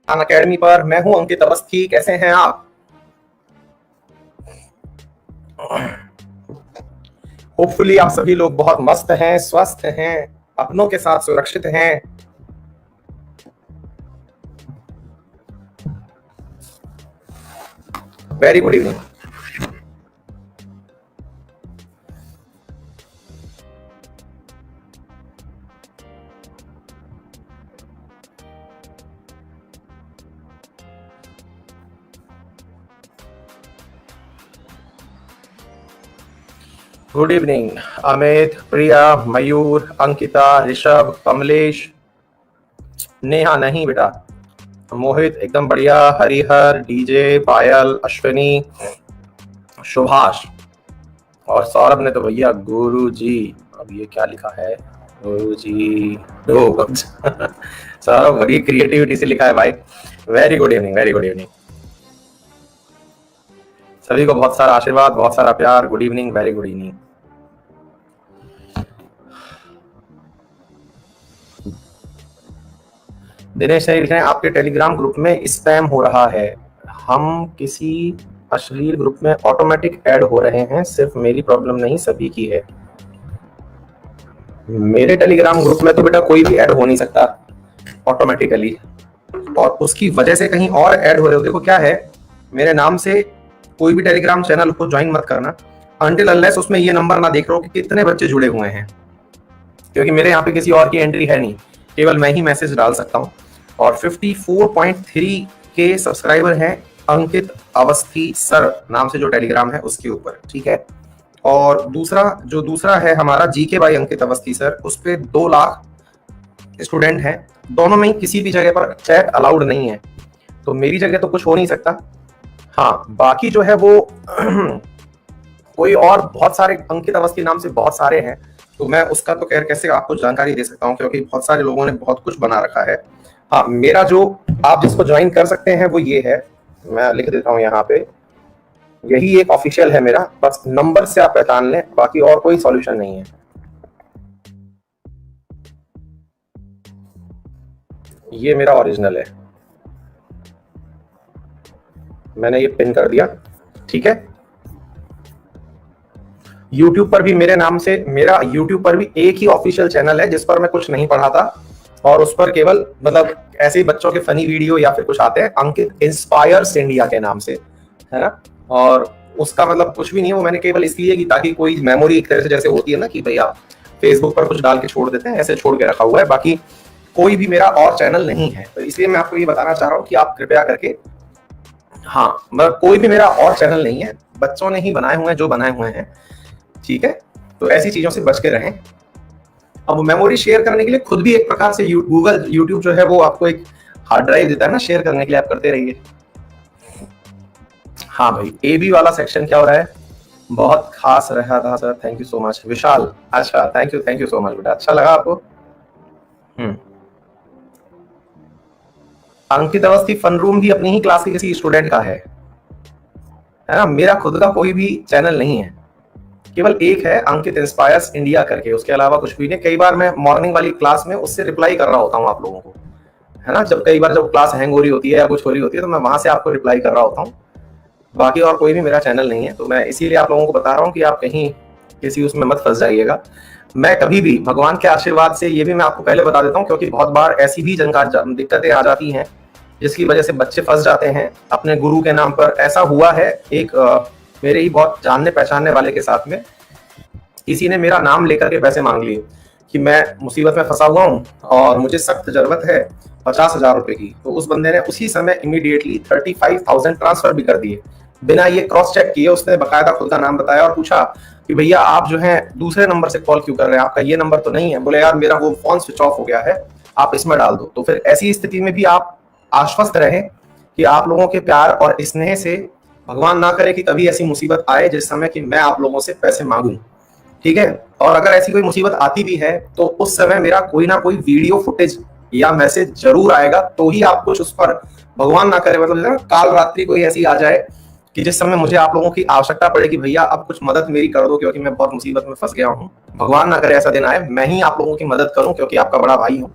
Academy पर। मैं हूं अंकित अवस्थी, कैसे हैं आप? होपफुली आप सभी लोग बहुत मस्त हैं, स्वस्थ हैं, अपनों के साथ सुरक्षित हैं। Very good evening. Good evening Amit, Priya, Mayur, Ankita, Rishabh, Kamlesh, Neha नहीं बेटा, मोहित एकदम बढ़िया, हरिहर, डीजे, पायल, अश्विनी, सुभाष और सौरभ ने तो भैया गुरु जी, अब ये क्या लिखा है, गुरु जी दो। सौरभ बड़ी क्रिएटिविटी से लिखा है भाई। Very good evening, very good evening. सभी को बहुत सारा आशीर्वाद, बहुत सारा प्यार। Good evening, very good evening. Dinesh सही लिख रहे हैं, आपके टेलीग्राम ग्रुप में स्पैम हो रहा है। हम किसी अश्लील ग्रुप में ऑटोमेटिक ऐड हो रहे हैं, सिर्फ मेरी प्रॉब्लम नहीं सभी की है। मेरे टेलीग्राम ग्रुप में तो बेटा कोई भी ऐड हो नहीं सकता ऑटोमेटिकली, और उसकी वजह से कहीं और ऐड हो रहे हो। देखो क्या है, मेरे नाम से कोई भी टेलीग्राम चैनल को ज्वाइन मत करना अनटिल अनलेस उसमें ये नंबर ना देख रहे हो कि कितने बच्चे जुड़े हुए हैं, क्योंकि मेरे यहाँ पे किसी और की एंट्री है नहीं, केवल मैं ही मैसेज डाल सकता हूँ। और 54.3 के सब्सक्राइबर हैं अंकित अवस्थी सर नाम से जो टेलीग्राम है उसके ऊपर, ठीक है। और दूसरा है हमारा GK by Ankit Awasthi sir, उस पर 2 लाख स्टूडेंट हैं। दोनों में ही किसी भी जगह पर चैट अलाउड नहीं है, तो मेरी जगह तो कुछ हो नहीं सकता। हाँ, बाकी जो है वो कोई और बहुत सारे अंकित अवस्थी नाम से बहुत सारे हैं, तो मैं उसका तो खैर कैसे आपको जानकारी दे सकता हूँ, क्योंकि बहुत सारे लोगों ने बहुत कुछ बना रखा है। हाँ, मेरा जो आप जिसको ज्वाइन कर सकते हैं वो ये है, मैं लिख देता हूँ यहाँ पे, यही एक ऑफिशियल है मेरा, बस नंबर से आप पहचान लें, बाकी और कोई सॉल्यूशन नहीं है। ये मेरा ओरिजिनल है, मैंने ये पिन कर दिया, ठीक है। YouTube पर भी मेरे नाम से, मेरा YouTube पर भी एक ही ऑफिशियल चैनल है जिस पर मैं कुछ नहीं पढ़ाता, और उस पर केवल मतलब ऐसे ही बच्चों के फनी वीडियो या फिर कुछ आते हैं, अंकित इंस्पायर्स इंडिया के नाम से, है ना। और उसका मतलब कुछ भी नहीं है, वो मैंने केवल इसलिए की ताकि कोई मेमोरी एक तरह से जैसे होती है ना कि भैया फेसबुक पर कुछ डाल के छोड़ देते हैं, ऐसे छोड़ के रखा हुआ है। बाकी कोई भी मेरा और चैनल नहीं है, तो इसलिए मैं आपको ये बताना चाह रहा हूँ कि आप कृपया करके, हाँ मतलब कोई भी मेरा और चैनल नहीं है, बच्चों ने ही बनाए हुए हैं जो बनाए हुए हैं, ठीक है। तो ऐसी चीजों से बच के रहें। अब मेमोरी शेयर करने के लिए खुद भी एक प्रकार से गूगल यूट्यूब जो है वो आपको एक हार्ड ड्राइव देता है ना, शेयर करने के लिए आप करते रहिए। हाँ भाई, एबी वाला सेक्शन क्या हो रहा है? बहुत खास रहा था sir, thank you so much. Vishal, अच्छा थैंक यू सो मच बेटा, अच्छा लगा आपको। अंकित अवस्थी फन रूम भी अपनी ही क्लास के किसी स्टूडेंट का है ना। मेरा खुद का कोई भी चैनल नहीं है, केवल एक है अंकित इंस्पायर्स इंडिया करके, उसके अलावा कुछ भी नहीं। कई बार मैं मॉर्निंग वाली क्लास में उससे रिप्लाई कर रहा होता हूँ आप लोगों को, है ना। जब कई बार जब क्लास हैंग हो रही होती है या कुछ हो रही होती है तो मैं वहां से आपको रिप्लाई कर रहा होता हूँ। बाकी और कोई भी मेरा चैनल नहीं है, तो मैं इसीलिए आप लोगों को बता रहा हूँ कि आप कहीं किसी उसमें मत फंस जाइएगा। मैं कभी भी भगवान के आशीर्वाद से, ये भी मैं आपको पहले बता देता हूँ, क्योंकि बहुत बार ऐसी भी दिक्कतें आ जाती हैं जिसकी वजह से बच्चे फंस जाते हैं अपने गुरु के नाम पर। ऐसा हुआ है एक मेरे ही बहुत जानने पहचानने वाले के साथ में, किसी ने मेरा नाम लेकर के पैसे मांग लिए कि मैं मुसीबत में फंसा हुआ हूँ और मुझे सख्त जरूरत है 50,000 रुपए की। तो उस बंदे ने उसी समय इमीडिएटली 35,000 ट्रांसफर भी कर दिए बिना ये क्रॉस चेक किए। उसने बकायदा खुद का नाम बताया और पूछा कि भैया आप जो है दूसरे नंबर से कॉल क्यों कर रहे हैं, आपका ये नंबर तो नहीं है। बोले यार मेरा वो फोन स्विच ऑफ हो गया है, आप इसमें डाल दो। तो फिर ऐसी स्थिति में भी आप आश्वस्त रहें कि आप लोगों के प्यार और स्नेह से भगवान ना करे कि कभी ऐसी मुसीबत आए जिस समय कि मैं आप लोगों से पैसे मांगूं, ठीक है। और अगर ऐसी कोई मुसीबत आती भी है तो उस समय मेरा कोई ना कोई वीडियो फुटेज या मैसेज जरूर आएगा, तो ही आप कुछ उस पर, भगवान ना करे मतलब काल रात्रि कोई ऐसी आ जाए कि जिस समय मुझे आप लोगों की आवश्यकता पड़े कि भैया अब कुछ मदद मेरी कर दो क्योंकि मैं बहुत मुसीबत में फंस गया हूँ। भगवान ना करे ऐसा दिन आए, मैं ही आप लोगों की मदद करूं क्योंकि आपका बड़ा भाई हूँ।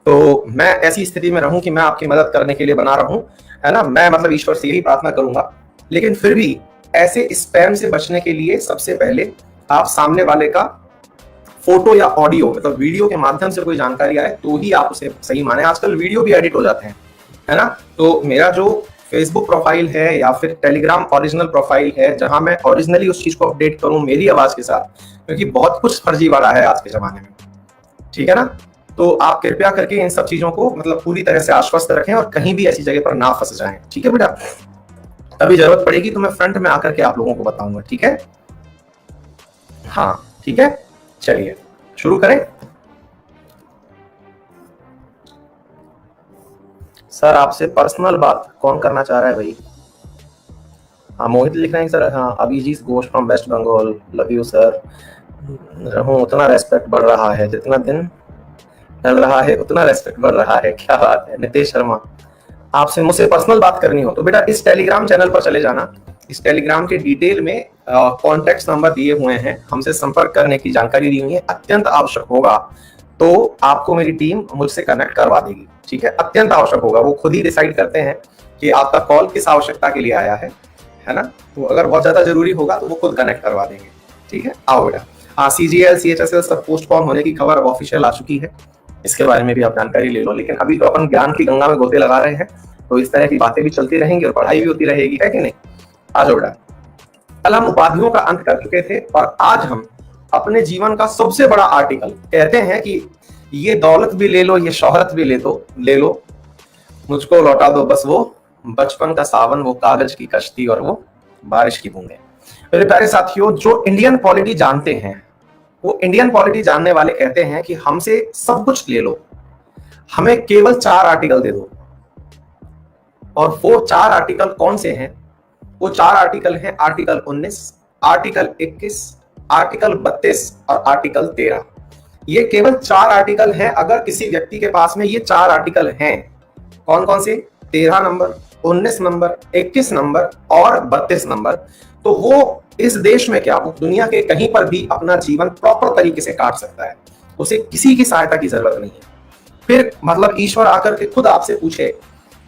तो मैं ऐसी स्थिति में रहूं कि मैं आपकी मदद करने के लिए बना रहा हूं, है ना। मैं मतलब ईश्वर से यही प्रार्थना करूंगा। लेकिन फिर भी ऐसे स्पैम से बचने के लिए सबसे पहले आप सामने वाले का फोटो या ऑडियो, मतलब वीडियो के माध्यम से कोई जानकारी आए तो ही आप उसे सही माने। आजकल वीडियो भी एडिट हो जाते हैं, है ना। तो मेरा जो फेसबुक प्रोफाइल है या फिर टेलीग्राम ओरिजिनल प्रोफाइल है, जहां मैं ओरिजिनली उस चीज को अपडेट करूं मेरी आवाज के साथ, क्योंकि बहुत कुछ फर्जीवाड़ा है आज के जमाने में, ठीक है ना। तो आप कृपया करके इन सब चीजों को मतलब पूरी तरह से आश्वस्त रखें और कहीं भी ऐसी जगह पर ना फंस जाएं, ठीक है बेटा। कभी जरूरत पड़ेगी तो मैं फ्रंट में आकर के आप लोगों को बताऊंगा, ठीक है। हाँ ठीक है, चलिए शुरू करें। सर आपसे पर्सनल बात कौन करना चाह रहा है भाई? हाँ मोहित लिख रहे हैं सर। हाँ Abhijit Ghosh from West Bengal, love you sir. रहूं उतना रेस्पेक्ट बढ़ रहा है, जितना दिन चल रहा है उतना रेस्पेक्ट बढ़ रहा है, क्या बात है। नितेश शर्मा, आपसे मुझसे पर्सनल बात करनी हो तो बेटा इस टेलीग्राम चैनल पर चले जाना। इस टेलीग्राम के डिटेल में कॉन्टेक्ट नंबर दिए हुए हैं, हमसे संपर्क करने की जानकारी दी हुई है। अत्यंत आवश्यक होगा तो आपको मेरी टीम मुझसे कनेक्ट करवा देगी, ठीक है। अत्यंत आवश्यक होगा, वो खुद ही डिसाइड करते हैं कि आपका कॉल किस आवश्यकता के लिए आया है ना। तो अगर बहुत ज्यादा जरूरी होगा तो वो खुद कनेक्ट करवा देंगे, ठीक है। आओ बेटा। हाँ CGL CHSL सब पोस्टपोन होने की खबर ऑफिशियल आ चुकी है, इसके बारे में भी आप जानकारी ले लो। लेकिन अभी तो अपन ज्ञान की गंगा में गोते लगा रहे हैं, तो इस तरह की बातें भी चलती रहेंगी और पढ़ाई भी होती रहेगी, है कि नहीं। आज बेटा, कल हम उपाधियों का अंत कर चुके थे और आज हम अपने जीवन का सबसे बड़ा आर्टिकल, कहते हैं कि ये दौलत भी ले लो, ये शोहरत भी ले लो, मुझको लौटा दो बस वो बचपन का सावन, वो कागज की कश्ती और वो बारिश की बूंदें। मेरे प्यारे साथियों, जो इंडियन पॉलिटी जानते हैं, वो इंडियन पॉलिटी जानने वाले कहते हैं कि हमसे सब कुछ ले लो, हमें केवल 4 आर्टिकल दे दो। और वो 4 आर्टिकल कौन से हैं? वो 4 आर्टिकल हैं आर्टिकल 19, आर्टिकल 21, आर्टिकल 32 और आर्टिकल 13। ये केवल 4 आर्टिकल हैं। अगर किसी व्यक्ति के पास में ये 4 आर्टिकल हैं, कौन कौन से? 13 नंबर, 19 नंबर, 21 नंबर और 32 नंबर, तो वो इस देश में क्या, वो दुनिया के कहीं पर भी अपना जीवन प्रॉपर तरीके से काट सकता है। उसे किसी की सहायता की जरूरत नहीं है। फिर मतलब ईश्वर आकर के खुद आपसे पूछे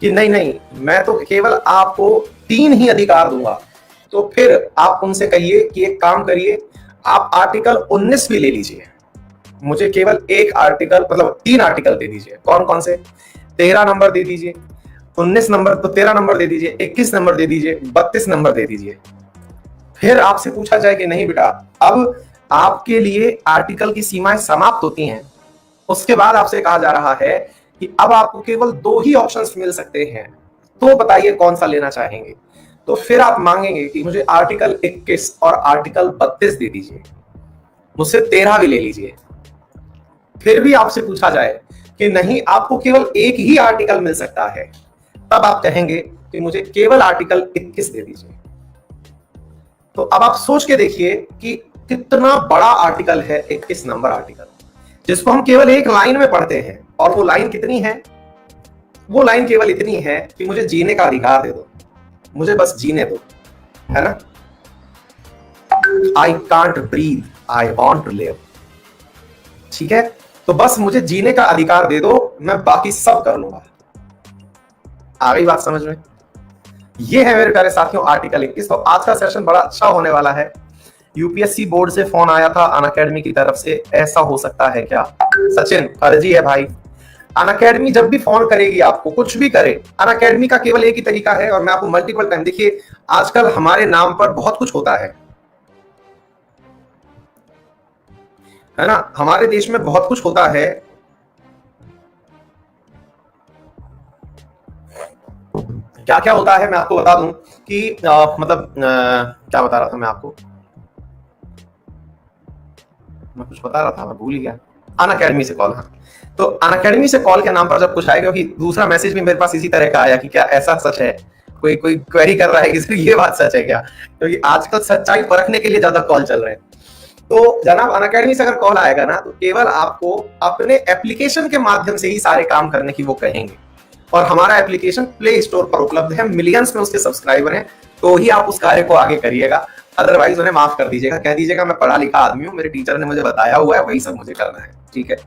कि नहीं नहीं, मैं तो केवल आपको 3 ही अधिकार दूंगा, तो फिर आप उनसे कहिए कि एक काम करिए, आप आर्टिकल 19 भी ले लीजिए, मुझे केवल एक आर्टिकल मतलब 3 आर्टिकल दे दीजिए। कौन कौन से? 13 नंबर दे दीजिए, 19 नंबर तो 13 नंबर दे दीजिए, 21 नंबर दे दीजिए, 32 नंबर दे दीजिए। फिर आपसे पूछा जाए कि नहीं बेटा, अब आपके लिए आर्टिकल की सीमाएं समाप्त होती हैं, उसके बाद आपसे कहा जा रहा है कि अब आपको केवल 2 ही ऑप्शंस मिल सकते हैं, तो बताइए कौन सा लेना चाहेंगे। तो फिर आप मांगेंगे कि मुझे आर्टिकल 21 और आर्टिकल 32 दे दीजिए, मुझसे 13 भी ले लीजिए। फिर भी आपसे पूछा जाए कि नहीं, आपको केवल एक ही आर्टिकल मिल सकता है, तब आप कहेंगे कि मुझे केवल आर्टिकल 21 दे दीजिए। तो अब आप सोच के देखिए कि कितना बड़ा आर्टिकल है 21 नंबर आर्टिकल, जिसको हम केवल एक लाइन में पढ़ते हैं। और वो लाइन कितनी है? वो लाइन केवल इतनी है कि मुझे जीने का अधिकार दे दो, मुझे बस जीने दो, है ना। I can't breathe, I want to live, ठीक है। तो बस मुझे जीने का अधिकार दे दो, मैं बाकी सब कर लूंगा। आ गई बात समझ में? ये है मेरे प्यारे साथियों आर्टिकल 21। तो आज का सेशन बड़ा अच्छा होने वाला है। यूपीएससी बोर्ड से फोन आया था अनअकैडमी की तरफ से, ऐसा हो सकता है क्या? सचिन फर्जी है भाई। अनअकैडमी जब भी फोन करेगी आपको, कुछ भी करे, अनअकैडमी का केवल एक ही तरीका है, और मैं आपको मल्टीपल टाइम, देखिए आजकल हमारे नाम पर बहुत कुछ होता है ना। हमारे देश में बहुत कुछ होता है। क्या क्या होता है मैं आपको बता दूं कि क्या बता रहा था मैं आपको, मैं कुछ बता रहा था, मैं भूल ही गया। अनअकैडमी से कॉल, हाँ। तो अनअकैडमी से कॉल के नाम पर जब कुछ आएगा, क्योंकि दूसरा मैसेज भी मेरे पास इसी तरह का आया कि क्या ऐसा सच है, कोई कोई क्वेरी कर रहा है कि सर ये बात सच है क्या, क्योंकि आजकल सच्चाई परखने के लिए ज्यादा कॉल चल रहे हैं। तो जनाब अनअकैडमी से अगर कॉल आएगा ना, तो केवल आपको अपने एप्लीकेशन के माध्यम से ही सारे काम करने की वो कहेंगे। और हमारा एप्लीकेशन प्ले स्टोर पर उपलब्ध है, मिलियंस में उसके सब्सक्राइबर हैं, तो ही आप उस कार्य को आगे करिएगा। अदरवाइज उन्हें माफ कर दीजिएगा, कह दीजिएगा मैं पढ़ा लिखा आदमी हूँ, मेरे टीचर ने मुझे बताया हुआ है, वही सब मुझे करना है, ठीक है।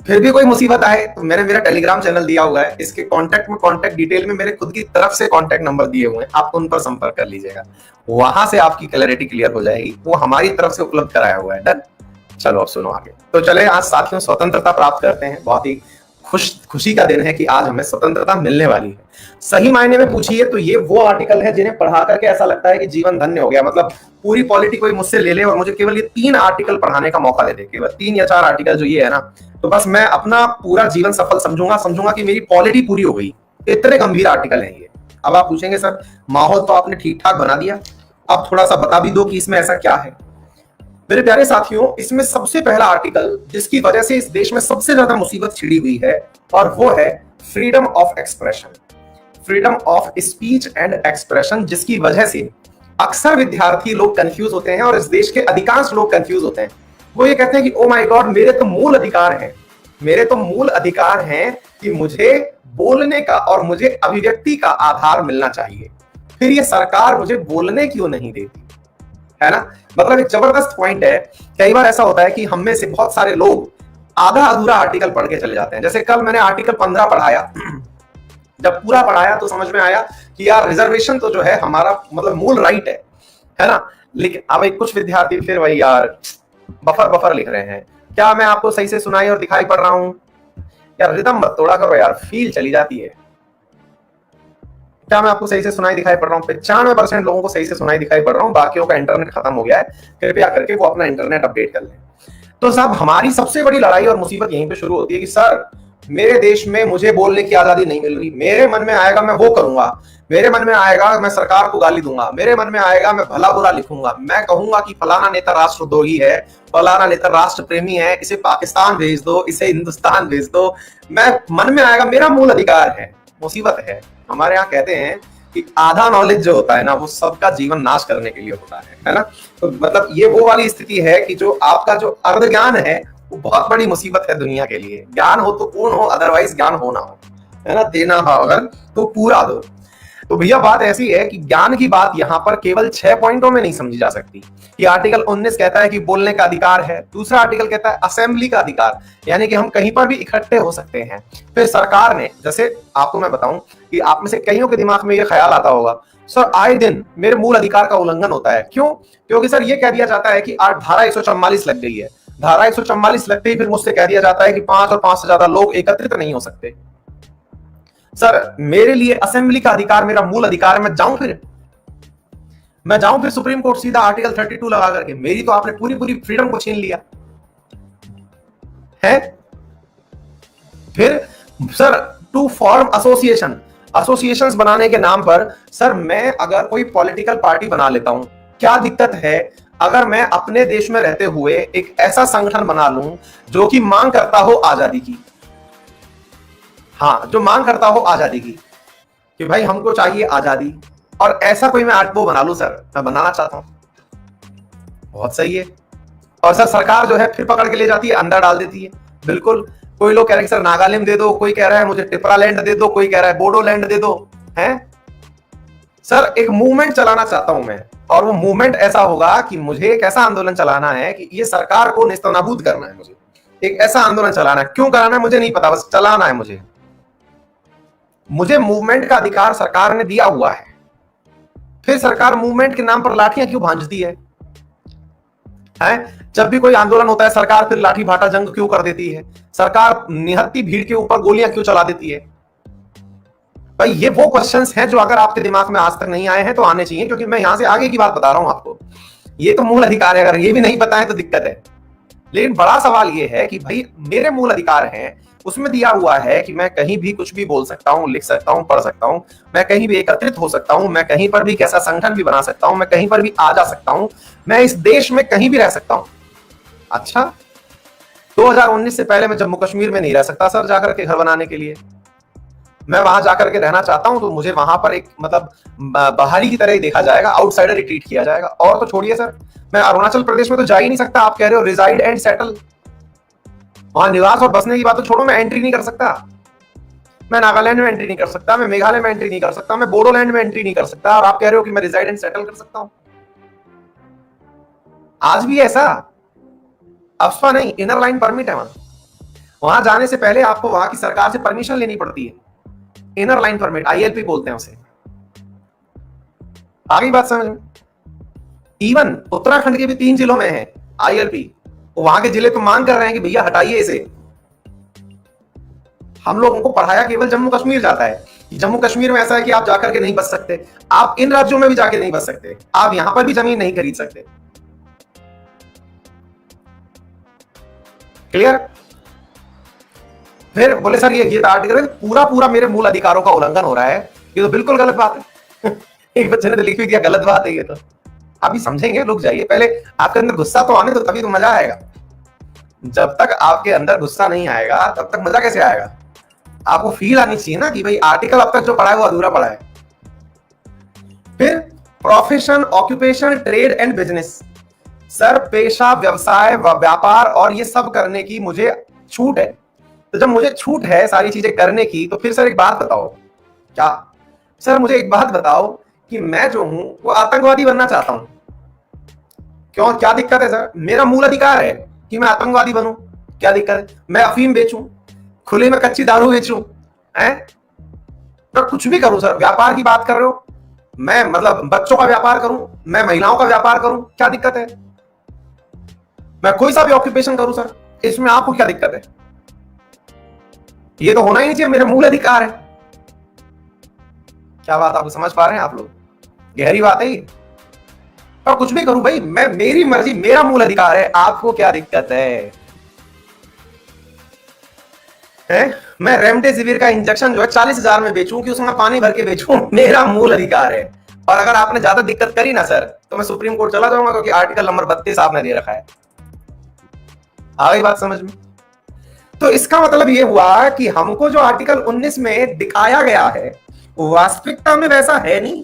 फिर भी कोई मुसीबत आए तो मैंने मेरा टेलीग्राम चैनल दिया हुआ है, इसके कांटेक्ट डिटेल में मेरे खुद की तरफ से कांटेक्ट नंबर दिए हुए हैं, आप उन पर संपर्क कर लीजिएगा, वहां से आपकी क्लैरिटी क्लियर हो जाएगी, वो हमारी तरफ से उपलब्ध कराया हुआ है। डन। चलो अब सुनो आगे। तो चले आज साथियों स्वतंत्रता प्राप्त करते हैं, बहुत ही खुशी का दिन है कि आज हमें स्वतंत्रता मिलने वाली है। सही मायने में पूछिए तो ये वो आर्टिकल है जिन्हें पढ़ा करके ऐसा लगता है कि जीवन धन्य हो गया, मतलब पूरी पॉलिटी कोई मुझसे ले ले और मुझे केवल ये 3 आर्टिकल पढ़ाने का मौका दे दे, केवल 3 या 4 आर्टिकल जो ये है ना, तो बस मैं अपना पूरा जीवन सफल समझूंगा कि मेरी पॉलिटी पूरी हो गई। इतने गंभीर आर्टिकल हैं ये। अब आप पूछेंगे सर माहौल तो आपने ठीक ठाक बना दिया, अब थोड़ा सा बता भी दो कि इसमें ऐसा क्या है। मेरे प्यारे साथियों, इसमें सबसे पहला आर्टिकल जिसकी वजह से इस देश में सबसे ज्यादा मुसीबत छिड़ी हुई है और वो है freedom of expression, freedom of speech and expression, जिसकी वजह से अक्सर विद्यार्थी लोग कंफ्यूज होते हैं और इस देश के अधिकांश लोग कंफ्यूज होते हैं। वो ये कहते हैं कि ओ माय गॉड, मेरे तो मूल अधिकार हैं, मेरे तो मूल अधिकार हैं कि मुझे बोलने का और मुझे अभिव्यक्ति का आधार मिलना चाहिए, फिर ये सरकार मुझे बोलने क्यों नहीं देती, है ना। मतलब एक जबरदस्त पॉइंट है। कई बार ऐसा होता है कि हम में से बहुत सारे लोग आधा अधूरा आर्टिकल पढ़ के चले जाते हैं। जैसे कल मैंने आर्टिकल 15 पढ़ाया, जब पूरा पढ़ाया तो समझ में आया कि यार रिजर्वेशन तो जो है हमारा मतलब मूल राइट है ना। लेकिन अब एक कुछ विद्यार्थी फिर वही यार बफर लिख रहे हैं। क्या मैं आपको सही से सुनाई और दिखाई पड़ रहा हूं? यार रिदम मत तोड़ा करो यार, फील चली जाती है। क्या मैं आपको सही से सुनाई दिखाई पड़ रहा हूँ? 95% लोगों को सही से सुनाई दिखाई पड़ रहा हूँ, बाकियों का इंटरनेट खत्म हो गया है। कृपया करके वो अपना इंटरनेट अपडेट कर लें। तो साहब हमारी सबसे बड़ी लड़ाई और मुसीबत यहीं पे शुरू होती है कि सर मेरे देश में मुझे बोलने की आजादी नहीं मिल रही, मेरे मन में आएगा मैं वो करूंगा, मेरे मन में आएगा मैं सरकार को गाली दूंगा, मेरे मन में आएगा मैं भला बुरा लिखूंगा, मैं कहूंगा कि फलाना नेता राष्ट्रद्रोही है, फलाना नेता राष्ट्र प्रेमी है, इसे पाकिस्तान भेज दो, इसे हिंदुस्तान भेज दो, मैं मन में आएगा, मेरा मूल अधिकार है। मुसीबत है हमारे यहाँ कहते हैं कि आधा नॉलेज जो होता है ना वो सबका जीवन नाश करने के लिए होता है ना। तो मतलब ये वो वाली स्थिति है कि जो आपका जो अर्ध ज्ञान है वो बहुत बड़ी मुसीबत है दुनिया के लिए। ज्ञान हो तो पूर्ण हो, अदरवाइज ज्ञान हो ना हो, है ना। देना हो अगर तो पूरा दो। तो भैया बात ऐसी है कि ज्ञान की बात यहाँ पर केवल 6 पॉइंटों में नहीं समझी जा सकती। ये आर्टिकल 19 कहता है कि बोलने का अधिकार है, दूसरा आर्टिकल कहता है असेंबली का अधिकार, यानी कि हम कहीं पर भी इकट्ठे हो सकते हैं। फिर सरकार ने, जैसे आपको मैं बताऊं कि आप में से कईयों के दिमाग में ये ख्याल आता होगा सर आए दिन मेरे मूल अधिकार का उल्लंघन होता है। क्यों? क्योंकि सर ये कह दिया जाता है कि धारा 144 लग गई है, धारा 144 लगते ही फिर मुझसे कह दिया जाता है कि 5 और 5 से ज्यादा लोग एकत्रित नहीं हो सकते। सर मेरे लिए असेंबली का अधिकार मेरा मूल अधिकार है, मैं जाऊं फिर सुप्रीम कोर्ट सीधा आर्टिकल 32 लगा करके, मेरी तो आपने पूरी फ्रीडम को छीन लिया है। फिर सर टू फॉर्म एसोसिएशंस बनाने के नाम पर सर मैं अगर कोई पॉलिटिकल पार्टी बना लेता हूं, क्या दिक्कत है अगर मैं अपने देश में रहते हुए एक ऐसा संगठन बना लूं जो कि मांग करता हो आजादी की। हाँ, जो मांग करता हो आजादी की कि भाई हमको चाहिए आजादी, और ऐसा कोई मैं आर्ट वो बना लूं सर, मैं बनाना चाहता हूं। बहुत सही है। और सर सरकार जो है फिर पकड़ के ले जाती है, अंदर डाल देती है। बिल्कुल, कोई लोग कह रहे हैं सर नागालैंड दे दो, कोई कह रहा है मुझे टिपरा लैंड दे दो, कोई कह रहा है बोडो लैंड दे दो, हैं। सर एक मूवमेंट चलाना चाहता हूं मैं, और वो मूवमेंट ऐसा होगा कि मुझे एक ऐसा आंदोलन चलाना है कि ये सरकार को नेस्तनाबूद करना है। मुझे एक ऐसा आंदोलन चलाना है, क्यों कराना है मुझे नहीं पता, बस चलाना है मुझे मूवमेंट का अधिकार सरकार ने दिया हुआ है। फिर सरकार मूवमेंट के नाम पर लाठियां क्यों भांजती है? जब भी कोई आंदोलन होता है सरकार फिर लाठी भाटा जंग क्यों कर देती है? सरकार निहत्ती भीड़ के ऊपर गोलियां क्यों चला देती है? भाई ये वो क्वेश्चंस हैं जो अगर आपके दिमाग में आज तक नहीं आए हैं तो आने चाहिए, क्योंकि मैं यहां से आगे की बात बता रहा हूं आपको। ये तो मूल अधिकार है, अगर ये भी नहीं पता है तो दिक्कत है। लेकिन बड़ा सवाल ये है कि भाई मेरे मूल अधिकार हैं, उसमें दिया हुआ है कि मैं कहीं भी कुछ भी बोल सकता हूं, लिख सकता हूं, पढ़ सकता हूं, मैं कहीं भी एकत्रित हो सकता हूं, मैं कहीं पर भी कैसा संगठन भी बना सकता हूं, मैं कहीं पर भी आ जा सकता हूं, मैं इस देश में कहीं भी रह सकता हूं। अच्छा, 2019 से पहले मैं जम्मू कश्मीर में नहीं रह सकता सर जाकर के घर बनाने के लिए। मैं वहां जाकर के रहना चाहता हूं तो मुझे वहां पर एक मतलब बाहरी की तरह ही देखा जाएगा, आउटसाइडर ही ट्रीट किया जाएगा। और तो छोड़िए सर, मैं अरुणाचल प्रदेश में तो जा ही नहीं सकता। आप कह रहे हो रिजाइड एंड सेटल, वहां निवास और बसने की बात तो छोड़ो, मैं एंट्री नहीं कर सकता। मैं नागालैंड में एंट्री नहीं कर सकता, मैं मेघालय में एंट्री नहीं कर सकता, मैं बोडोलैंड में एंट्री नहीं कर सकता, और आप कह रहे हो कि मैं रिजाइड एंड सेटल कर सकता हूं। आज भी ऐसा अफस्पा नहीं, इनर लाइन परमिट है वहां। वहां जाने से पहले आपको वहां की सरकार से परमिशन लेनी पड़ती है, इनर लाइन परमिट, आईएलपी बोलते हैं उसे। आगे बात समझ में? इवन उत्तराखंड के भी 3 जिलों में है आईएलपी, वहां के जिले तो मांग कर रहे हैं कि भैया हटाइए इसे। हम लोगों को पढ़ाया केवल जम्मू कश्मीर जाता है, जम्मू कश्मीर में ऐसा है कि आप जाकर के नहीं बच सकते, आप इन राज्यों में भी जाके नहीं बच सकते, आप यहां पर भी जमीन नहीं खरीद सकते। क्लियर? फिर बोले सर ये आर्टिकल पूरा पूरा मेरे मूल अधिकारों का उल्लंघन हो रहा है, ये तो बिल्कुल गलत बात है। एक बच्चे ने तो लिख भी दिया गलत बात है ये तो। अभी समझेंगे, रुक जाइए, पहले आपके अंदर गुस्सा तो आने, तो तभी तो मजा आएगा। जब तक आपके अंदर गुस्सा नहीं आएगा तब तक मजा कैसे आएगा? आपको फील आनी चाहिए ना कि भाई आर्टिकल अब तक जो पढ़ा है वो अधूरा पढ़ा है। फिर profession, occupation, trade and business. Sir पेशा, व्यवसाय, व्यापार और ये सब करने की मुझे छूट है। तो जब मुझे छूट है सारी चीजें करने की, तो फिर सर एक बात बताओ, क्या सर मुझे एक बात बताओ कि मैं जो हूं वो आतंकवादी बनना चाहता हूं, क्यों, क्या दिक्कत है सर? मेरा मूल अधिकार है कि मैं आतंकवादी बनूं, क्या दिक्कत है? मैं अफीम बेचूं, खुले में कच्ची दारू बेचूं, हैं? मैं कुछ भी करूं सर, व्यापार की बात कर रहे हो, मैं मतलब बच्चों का व्यापार करूं, मैं महिलाओं का व्यापार करूं, क्या दिक्कत है? मैं कोई सा भी ऑक्यूपेशन करूं सर, इसमें आपको क्या दिक्कत है? ये तो होना ही नहीं चाहिए, मेरा मूल अधिकार है। क्या बात आप समझ पा रहे हैं आप लोग? गहरी बात है ये। और कुछ भी करूं भाई, मैं, मेरी मर्जी, मेरा मूल अधिकार है, आपको क्या दिक्कत है? मैं रेमडेसिविर का इंजेक्शन जो है 40,000 में बेचूं कि उसमें पानी भर के बेचूं, मेरा मूल अधिकार है। और अगर आपने ज्यादा दिक्कत करी ना सर, तो मैं सुप्रीम कोर्ट चला जाऊंगा, क्योंकि आर्टिकल नंबर 32 आपने दे रखा है। आ गई बात समझ में? तो इसका मतलब ये हुआ कि हमको जो आर्टिकल 19 में दिखाया गया है वास्तविकता में वैसा है नहीं,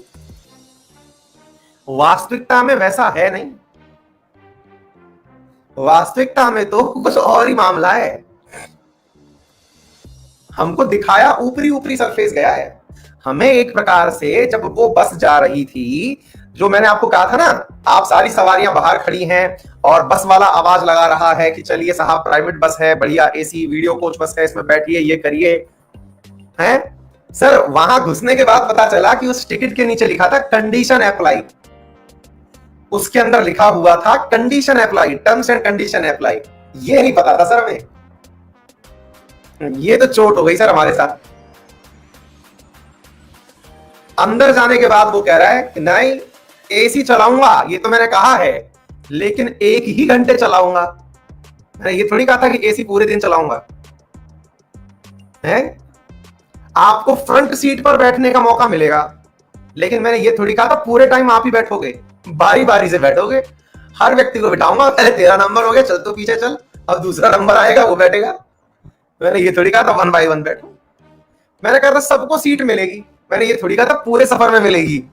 वास्तविकता में वैसा है नहीं, वास्तविकता में तो कुछ और ही मामला है। हमको दिखाया ऊपरी ऊपरी सरफेस गया है। हमें एक प्रकार से जब वो बस जा रही थी, जो मैंने आपको कहा था ना, आप सारी सवारियां बाहर खड़ी हैं और बस वाला आवाज लगा रहा है कि चलिए साहब प्राइवेट बस है, बढ़िया एसी वीडियो कोच बस है, इसमें बैठिए, ये करिए, हैं? सर वहां घुसने के बाद पता चला कि उस टिकट के नीचे लिखा था कंडीशन अप्लाई, उसके अंदर लिखा हुआ था condition apply, terms and condition apply. ये नहीं पता था सर हमें। ये तो चोट हो गई सर हमारे साथ। अंदर जाने के बाद वो कह रहा है कि नहीं एसी चलाऊंगा, ये तो मैंने कहा है, लेकिन 1 ही घंटे चलाऊंगा, मैंने ये थोड़ी कहा था कि एसी पूरे दिन चलाऊंगा। है आपको फ्रंट सीट पर बैठने का मौका मिलेगा, लेकिन मैंने ये थोड़ी कहा था पूरे टाइम आप ही बैठोगे, बारी बारी से बैठोगे, हर व्यक्ति को बिठाऊंगा, पहले तेरा नंबर हो गया, चल तो पीछे चल, अब दूसरा नंबर आएगा वो बैठेगा। मैंने ये थोड़ी कहा था 1 by 1 बैठो, मैंने कहा था सबको सीट मिलेगी, मैंने ये थोड़ी कहा था पूरे सफर में मिलेगी।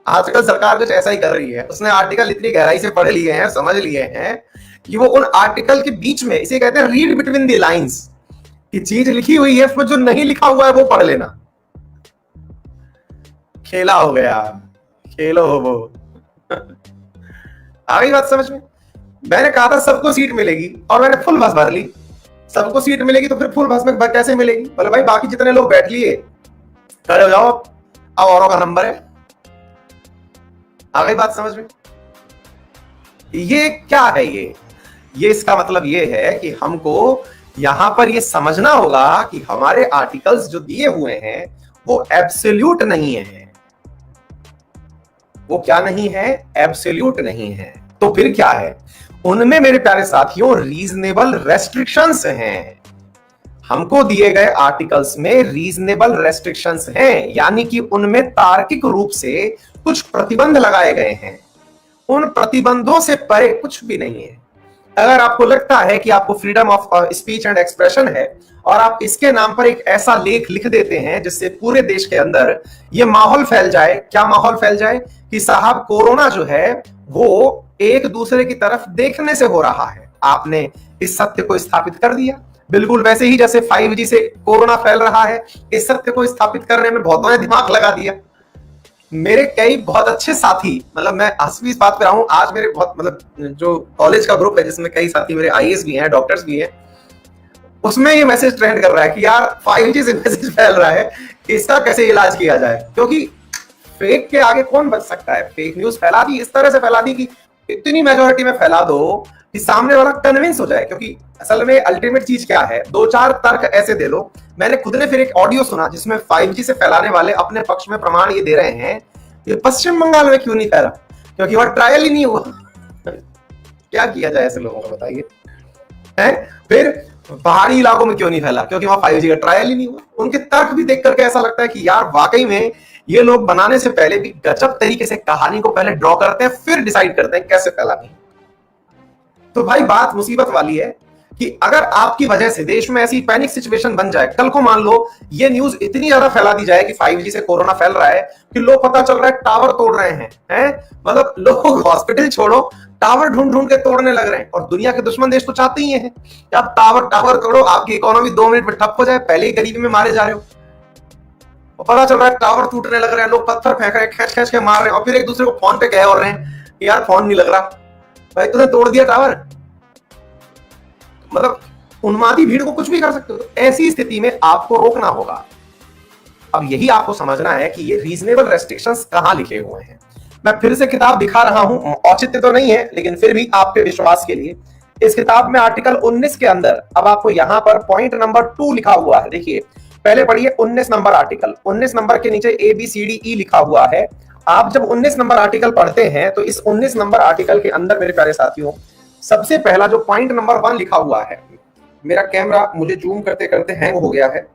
आजकल सरकार कुछ ऐसा ही कर रही है, उसने आर्टिकल इतनी गहराई से पढ़ लिए हैं, समझ लिए हैं कि वो उन आर्टिकल के बीच में, इसे कहते हैं रीड बिटवीन द लाइंस, कि चीज लिखी हुई है उसमें जो नहीं लिखा हुआ है वो पढ़ लेना। खेला हो गया, खेलो हो वो। आ गई बात समझ में? मैंने कहा था सबको सीट मिलेगी और मैंने फुल बस भर ली। सबको सीट मिलेगी तो फिर फुल बस में कैसे मिलेगी? बोले भाई बाकी जितने लोग बैठ लिए खड़े हो जाओ, अब औरों का नंबर है। आ गई बात समझ में? ये क्या है? ये इसका मतलब ये है कि हमको यहां पर ये समझना होगा कि हमारे आर्टिकल्स जो दिए हुए हैं वो एब्सोल्यूट नहीं है। वो क्या नहीं है? एब्सोल्यूट नहीं है। तो फिर क्या है? उनमें मेरे प्यारे साथियों रीजनेबल रेस्ट्रिक्शंस हैं। हमको दिए गए आर्टिकल्स में रीजनेबल रेस्ट्रिक्शंस हैं, यानी कि उनमें तार्किक रूप से कुछ प्रतिबंध लगाए गए हैं। उन प्रतिबंधों से परे कुछ भी नहीं है। अगर आपको लगता है कि आपको freedom of speech and expression है और आप इसके नाम पर एक ऐसा लेख लिख देते हैं जिससे पूरे देश के अंदर ये माहौल फैल जाए, क्या माहौल फैल जाए कि साहब कोरोना जो है वो एक दूसरे की तरफ देखने से हो रहा है, आपने इस सत्य को स्थापित कर दिया। बिल्कुल वैसे ही जैसे 5G से कोरोना फैल रहा है, इस सत्य को स्थापित करने में बहुतों ने दिमाग लगा दिया। मेरे कई बहुत अच्छे साथी, मतलब मैं हंस भी इस बात पे रहा हूं, आज मेरे बहुत, मतलब जो कॉलेज का ग्रुप है जिसमें कई साथी मेरे आईएएस भी हैं, डॉक्टर्स भी हैं, उसमें ये मैसेज ट्रेंड कर रहा है कि यार 5G से मैसेज फैल रहा है, इसका कैसे इलाज किया जाए, क्योंकि फेक के आगे कौन बच सकता है। फेक न्यूज फैला दी, इस तरह से फैला दी कि इतनी मेजोरिटी में फैला दो कि सामने वाला कन्विंस हो जाए। क्योंकि असल में अल्टीमेट चीज क्या है, दो चार तर्क ऐसे दे लो। मैंने खुद ने फिर एक ऑडियो सुना जिसमें 5G से फैलाने वाले अपने पक्ष में प्रमाण ये दे रहे हैं कि पश्चिम बंगाल में क्यों नहीं फैला, क्योंकि वहां ट्रायल ही नहीं हुआ। क्या किया जाए ऐसे लोगों को, बताइए। फिर पहाड़ी इलाकों में क्यों नहीं फैला, क्योंकि वहां 5G का ट्रायल ही नहीं हुआ। उनके तर्क भी देख करके ऐसा लगता है कि यार वाकई में ये लोग बनाने से पहले भी गजब तरीके से कहानी को पहले ड्रॉ करते हैं, फिर डिसाइड करते हैं कैसे फैलानी। तो भाई बात मुसीबत वाली है कि अगर आपकी वजह से देश में ऐसी पैनिक सिचुएशन बन जाए, कल को मान लो ये न्यूज इतनी ज्यादा फैला दी जाए कि 5G से कोरोना फैल रहा है कि लोग, पता चल रहा है टावर तोड़ रहे हैं, मतलब लोग हॉस्पिटल छोड़ो टावर ढूंढ ढूंढ के तोड़ने लग रहे हैं। और दुनिया के दुश्मन देश तो चाहते ही हैं कि आप टावर तोड़ो, आपकी इकोनॉमी 2 मिनट में ठप हो जाए, पहले ही गरीबी में मारे जा रहे हो। और पता चल रहा है टावर टूटने लग रहे हैं, लोग पत्थर फेंक रहे हैं, खींच खींच के मार रहे हैं, और फिर एक दूसरे को फोन पे कह रहे हैं कि यार फोन नहीं लग रहा, भाई तूने तोड़ दिया टावर। मतलब उन्मादी भीड़ को कुछ भी कर सकते हो। ऐसी स्थिति में आपको रोकना होगा। अब यही आपको समझना है कि ये रीजनेबल रेस्ट्रिक्शंस कहां लिखे हुए हैं। मैं फिर से किताब दिखा रहा हूं, औचित्य तो नहीं है लेकिन फिर भी आपके विश्वास के लिए। इस किताब में आर्टिकल 19 के अंदर अब आपको यहां पर पॉइंट नंबर 2 लिखा हुआ है। देखिए पहले पढ़िए 19 नंबर आर्टिकल। 19 नंबर के नीचे ABCDE लिखा हुआ है। आप जब 19 नंबर आर्टिकल पढ़ते हैं तो इस 19 नंबर आर्टिकल के अंदर मेरे प्यारे साथियों, सबसे पहला जो पॉइंट नंबर 1 लिखा हुआ है, मेरा कैमरा मुझे जूम करते करते हैंग हो गया है,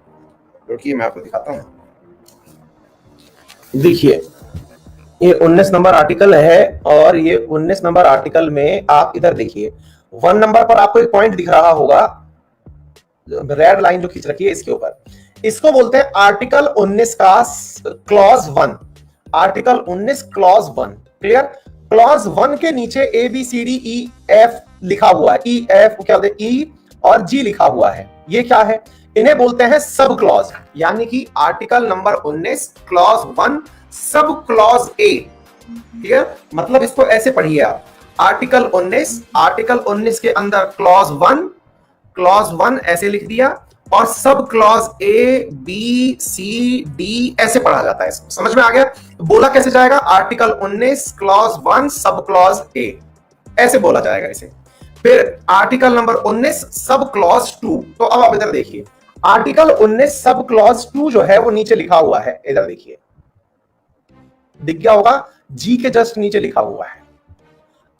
रुकिए मैं आपको दिखाता हूं। देखिए ये 19 नंबर आर्टिकल है और ये 19 नंबर आर्टिकल में आप इधर देखिए 1 नंबर पर आपको एक पॉइंट दिख रहा होगा, रेड लाइन जो खींच रखी है इसके ऊपर, इसको बोलते हैं आर्टिकल 19 का clause 1। Article 19 clause 1 clear. Clause 1 के नीचे ABCDEF लिखा हुआ है, EF क्या बोलते हैं, E और G लिखा हुआ है। ये क्या है, इन्हें बोलते हैं सब क्लॉज। यानी कि article number 19 clause 1 sub clause A, ठीक है। मतलब इसको ऐसे पढ़िए आप, आर्टिकल 19 के अंदर क्लॉज 1 ऐसे लिख दिया और सब क्लॉज ABCD ऐसे पढ़ा जाता है। समझ में आ गया? बोला कैसे जाएगा, article 19 clause 1 sub clause A ऐसे बोला जाएगा इसे। फिर आर्टिकल नंबर 19 सब क्लॉज 2। तो अब आप इधर देखिए, आर्टिकल 19 सब क्लॉज 2 जो है वो नीचे लिखा हुआ है, इधर देखिए दिख गया होगा, G के जस्ट नीचे लिखा हुआ है।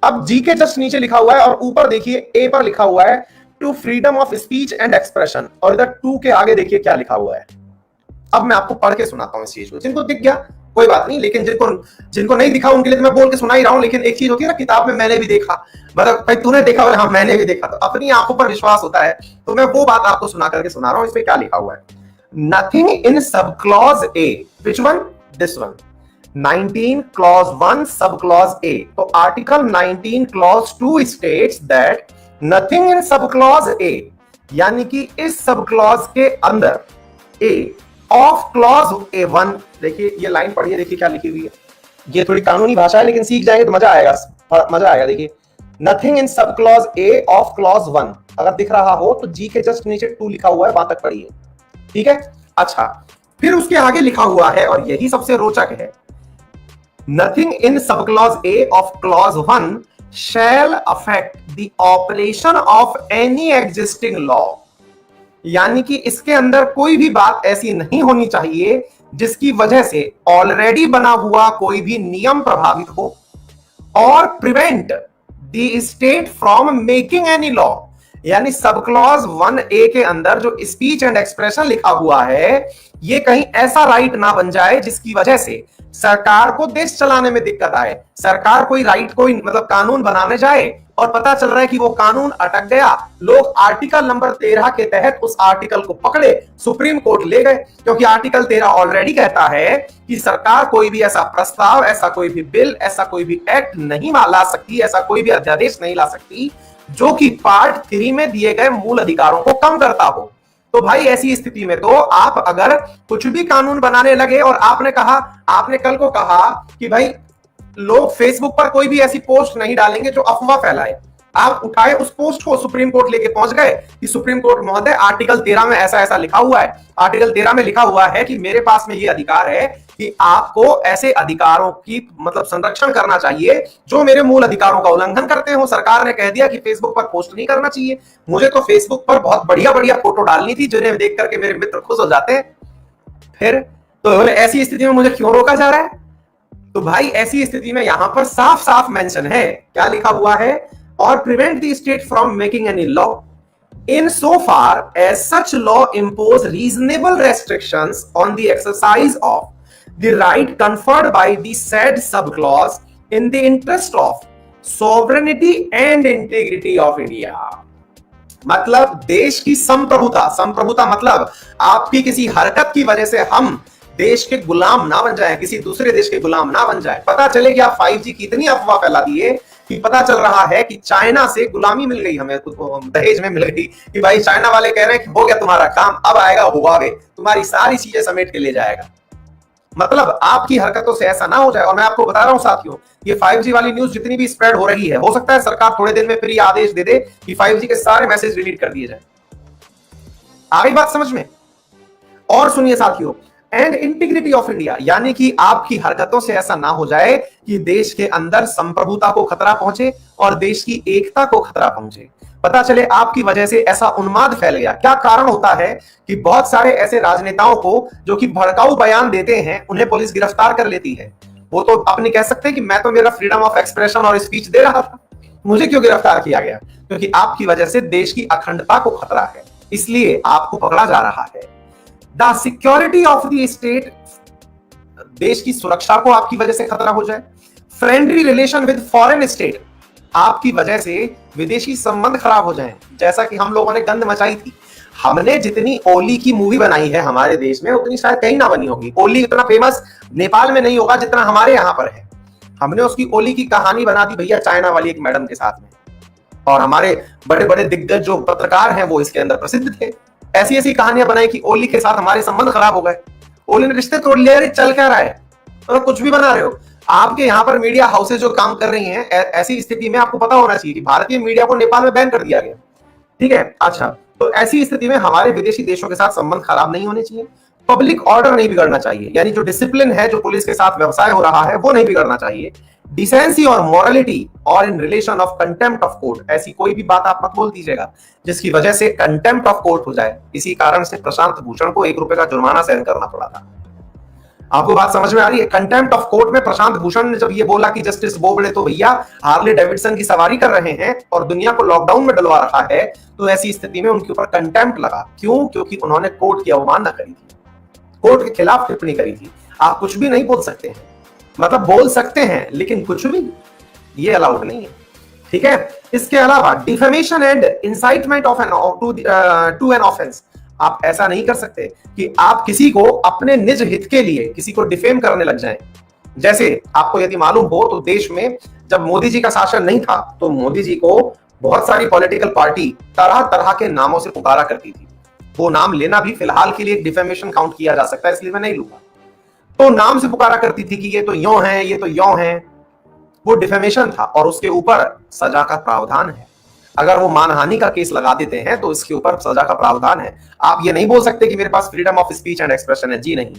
अब G के जस्ट नीचे लिखा हुआ है और ऊपर देखिए A पर लिखा हुआ है to freedom of speech and expression, और इधर 2 के आगे देखिए क्या लिखा हुआ है। अब मैं आपको पढ़ के सुनाता हूं इस चीज को, जिनको दिख गया कोई बात नहीं, लेकिन जिनको नहीं दिखा उनके लिए तो मैं बोल के सुना ही रहा हूं। लेकिन एक चीज होती है ना, किताब में मैंने भी देखा, मतलब भाई तूने देखा और हाँ मैंने भी देखा, तो अपनी आंखों पर विश्वास होता है, तो मैं वो बात आपको सुना करके सुना रहा हूं। इसमें क्या लिखा हुआ है, nothing in sub clause A, which one, this one, 19 clause 1 sub clause A। तो article 19 clause 2 states that nothing in sub clause A, यानी कि इस सब क्लॉज के अंदर A ऑफ क्लॉज A1, देखिए ये लाइन पढ़िए, देखिए क्या लिखी हुई है। ये थोड़ी कानूनी भाषा है लेकिन सीख जाएंगे तो मजा आएगा, मजा आएगा। देखिए nothing in sub clause A of clause 1, अगर दिख रहा हो तो G के जस्ट नीचे 2 लिखा हुआ है, वहां तक पढ़िए, ठीक है। अच्छा, फिर उसके आगे लिखा हुआ है और यही सबसे रोचक है, nothing in sub clause A of clause 1 shall affect the operation of any existing law, यानी कि इसके अंदर कोई भी बात ऐसी नहीं होनी चाहिए जिसकी वजह से ऑलरेडी बना हुआ कोई भी नियम प्रभावित हो, और prevent the state from making any law, यानी सब क्लॉज 1A के अंदर जो स्पीच एंड एक्सप्रेशन लिखा हुआ है, ये कहीं ऐसा राइट ना बन जाए जिसकी वजह से सरकार को देश चलाने में दिक्कत आए। सरकार कोई मतलब कानून बनाने जाए और पता चल रहा है कि वो कानून अटक गया, लोग आर्टिकल नंबर 13 के तहत उस आर्टिकल को पकड़े, सुप्रीम कोर्ट ले गए, क्योंकि आर्टिकल 13 ऑलरेडी कहता है कि सरकार कोई भी ऐसा प्रस्ताव, ऐसा कोई भी बिल, ऐसा कोई भी एक्ट नहीं ला सकती, ऐसा कोई भी अध्यादेश नहीं ला सकती जो कि पार्ट 3 में दिए गए मूल अधिकारों को कम करता हो। तो भाई ऐसी स्थिति में तो आप अगर कुछ भी कानून बनाने लगे और आपने कल को कहा कि भाई लोग फेसबुक पर कोई भी ऐसी पोस्ट नहीं डालेंगे जो अफवाह फैलाए, आप उठाए उस पोस्ट को, सुप्रीम कोर्ट लेके पहुंच गए कि सुप्रीम कोर्ट महोदय आर्टिकल 13 में ऐसा ऐसा लिखा हुआ है, आर्टिकल 13 में लिखा हुआ है कि मेरे पास में ये अधिकार है कि आपको ऐसे अधिकारों की मतलब संरक्षण करना चाहिए जो मेरे मूल अधिकारों का उल्लंघन करते हो। सरकार ने कह दिया कि फेसबुक पर पोस्ट नहीं करना चाहिए। मुझे तो फेसबुक पर बहुत बढ़िया बढ़िया फोटो डालनी थी जिन्हें देख करके मेरे मित्र खुश हो जाते हैं। फिर तो ऐसी स्थिति में मुझे क्यों रोका जा रहा है? तो भाई ऐसी स्थिति में यहां पर साफ साफ मेंशन है, क्या लिखा हुआ है, और prevent the state from making any law in so far as such law impose reasonable restrictions on the exercise of the right conferred by the said subclause in the interest of sovereignty and integrity of India। मतलब देश की संप्रभुता, संप्रभुता मतलब आपकी किसी हरकत की वजह से हम देश के गुलाम ना बन जाए, किसी दूसरे देश के गुलाम ना बन जाए। पता चले कि आप 5G की इतनी अफवाह फैला दिए कि पता चल रहा है कि चाइना से गुलामी मिल गई, हमें दहेज में मिल गई कि भाई चाइना वाले कह रहे हैं कि हो गया तुम्हारा काम, अब आएगा हुआवे, तुम्हारी सारी चीजें समेट के ले जाएगा। मतलब आपकी हरकतों से ऐसा ना हो जाए। और मैं आपको बता रहा हूं साथियों, ये 5G वाली न्यूज जितनी भी स्प्रेड हो रही है, हो सकता है सरकार थोड़े दिन में फिर ये आदेश दे दे कि 5G के सारे मैसेज डिलीट कर दिए जाए। आ गई बात समझ में? और सुनिए साथियों, एंड इंटीग्रिटी ऑफ इंडिया, यानी कि आपकी हरकतों से ऐसा ना हो जाए कि देश के अंदर संप्रभुता को खतरा पहुंचे और देश की एकता को खतरा पहुंचे। पता चले आपकी वजह से ऐसा उन्माद फैल गया। क्या कारण होता है कि बहुत सारे ऐसे राजनेताओं को जो कि भड़काऊ बयान देते हैं उन्हें पुलिस गिरफ्तार कर लेती है। वो तो अपने कह सकते हैं कि मैं तो मेरा फ्रीडम ऑफ एक्सप्रेशन और स्पीच दे रहा था, मुझे क्यों गिरफ्तार किया गया? क्योंकि आपकी वजह से देश की अखंडता को खतरा है, इसलिए आपको पकड़ा जा रहा है। The security of the state, देश की सुरक्षा को आपकी वजह से खतरा हो जाए। Friendly relation with foreign state, आपकी वजह से विदेशी संबंध खराब हो जाएं, जैसा कि हम लोगों ने गंद मचाई थी। हमने जितनी ओली की मूवी बनाई है हमारे देश में उतनी शायद कहीं ना बनी होगी। ओली इतना फेमस नेपाल में नहीं होगा जितना हमारे यहाँ पर है। हमने उसकी ओली की कहानी बना दी भैया चाइना वाली एक मैडम के साथ में, और हमारे बड़े बड़े दिग्गज जो पत्रकार हैं वो इसके अंदर प्रसिद्ध थे। ऐसी ऐसी कहानियां बनाई कि ओली के साथ हमारे संबंध खराब हो गए, ओली ने रिश्ते तोड़ लिए। अरे चल क्या रहा है, तो कुछ भी बना रहे हो। आपके यहाँ पर मीडिया हाउसेज जो काम कर रही हैं, ऐसी स्थिति में आपको पता होना चाहिए कि भारतीय मीडिया को नेपाल में बैन कर दिया गया। ठीक है, अच्छा, तो ऐसी स्थिति में हमारे विदेशी देशों के साथ संबंध खराब नहीं होने चाहिए, पब्लिक ऑर्डर नहीं बिगड़ना चाहिए, यानी जो डिसिप्लिन है, जो पुलिस के साथ व्यवसाय हो रहा है वो नहीं बिगड़ना चाहिए। डिसेंसी और मॉरलिटी और in relation of contempt of court, ऐसी कोई भी बात आप मत बोल दीजिएगा जिसकी वजह से कंटेम्प्ट ऑफ कोर्ट हो जाए। इसी कारण से प्रशांत भूषण को 1 रुपए का जुर्माना सहन करना पड़ा था। आपको बात समझ में आ रही है? कंटेम्प्ट ऑफ कोर्ट में प्रशांत भूषण ने जब ये बोला कि जस्टिस बोबड़े तो भैया हार्ले डेविडसन की सवारी कर रहे हैं और दुनिया को लॉकडाउन में डलवा रखा है, तो ऐसी स्थिति में उनके ऊपर कंटेम्प्ट लगा। क्यों? क्योंकि उन्होंने कोर्ट की अवमानना करी थी, कोर्ट के खिलाफ टिप्पणी करी थी। आप कुछ भी नहीं बोल सकते हैं, मतलब बोल सकते हैं लेकिन कुछ भी ये अलाउड नहीं है। ठीक है, इसके अलावा defamation and incitement of to an offence, आप ऐसा नहीं कर सकते कि आप किसी को अपने निज हित के लिए किसी को डिफेम करने लग जाएं। जैसे आपको यदि मालूम हो तो देश में जब मोदी जी का शासन नहीं था तो मोदी जी को बहुत सारी पॉलिटिकल पार्टी तरह तरह के नामों से पुकारा करती थी। वो नाम लेना भी फिलहाल के लिए डिफेमेशन काउंट किया जा सकता है, इसलिए मैं नहीं लूंगा। तो नाम से पुकारा करती थी कि ये तो यों है, ये तो यों है, वो डिफेमेशन था और उसके ऊपर सजा का प्रावधान है। अगर वो मानहानि का केस लगा देते हैं तो इसके ऊपर सजा का प्रावधान है। आप ये नहीं बोल सकते कि मेरे पास freedom of speech and expression है, जी नहीं।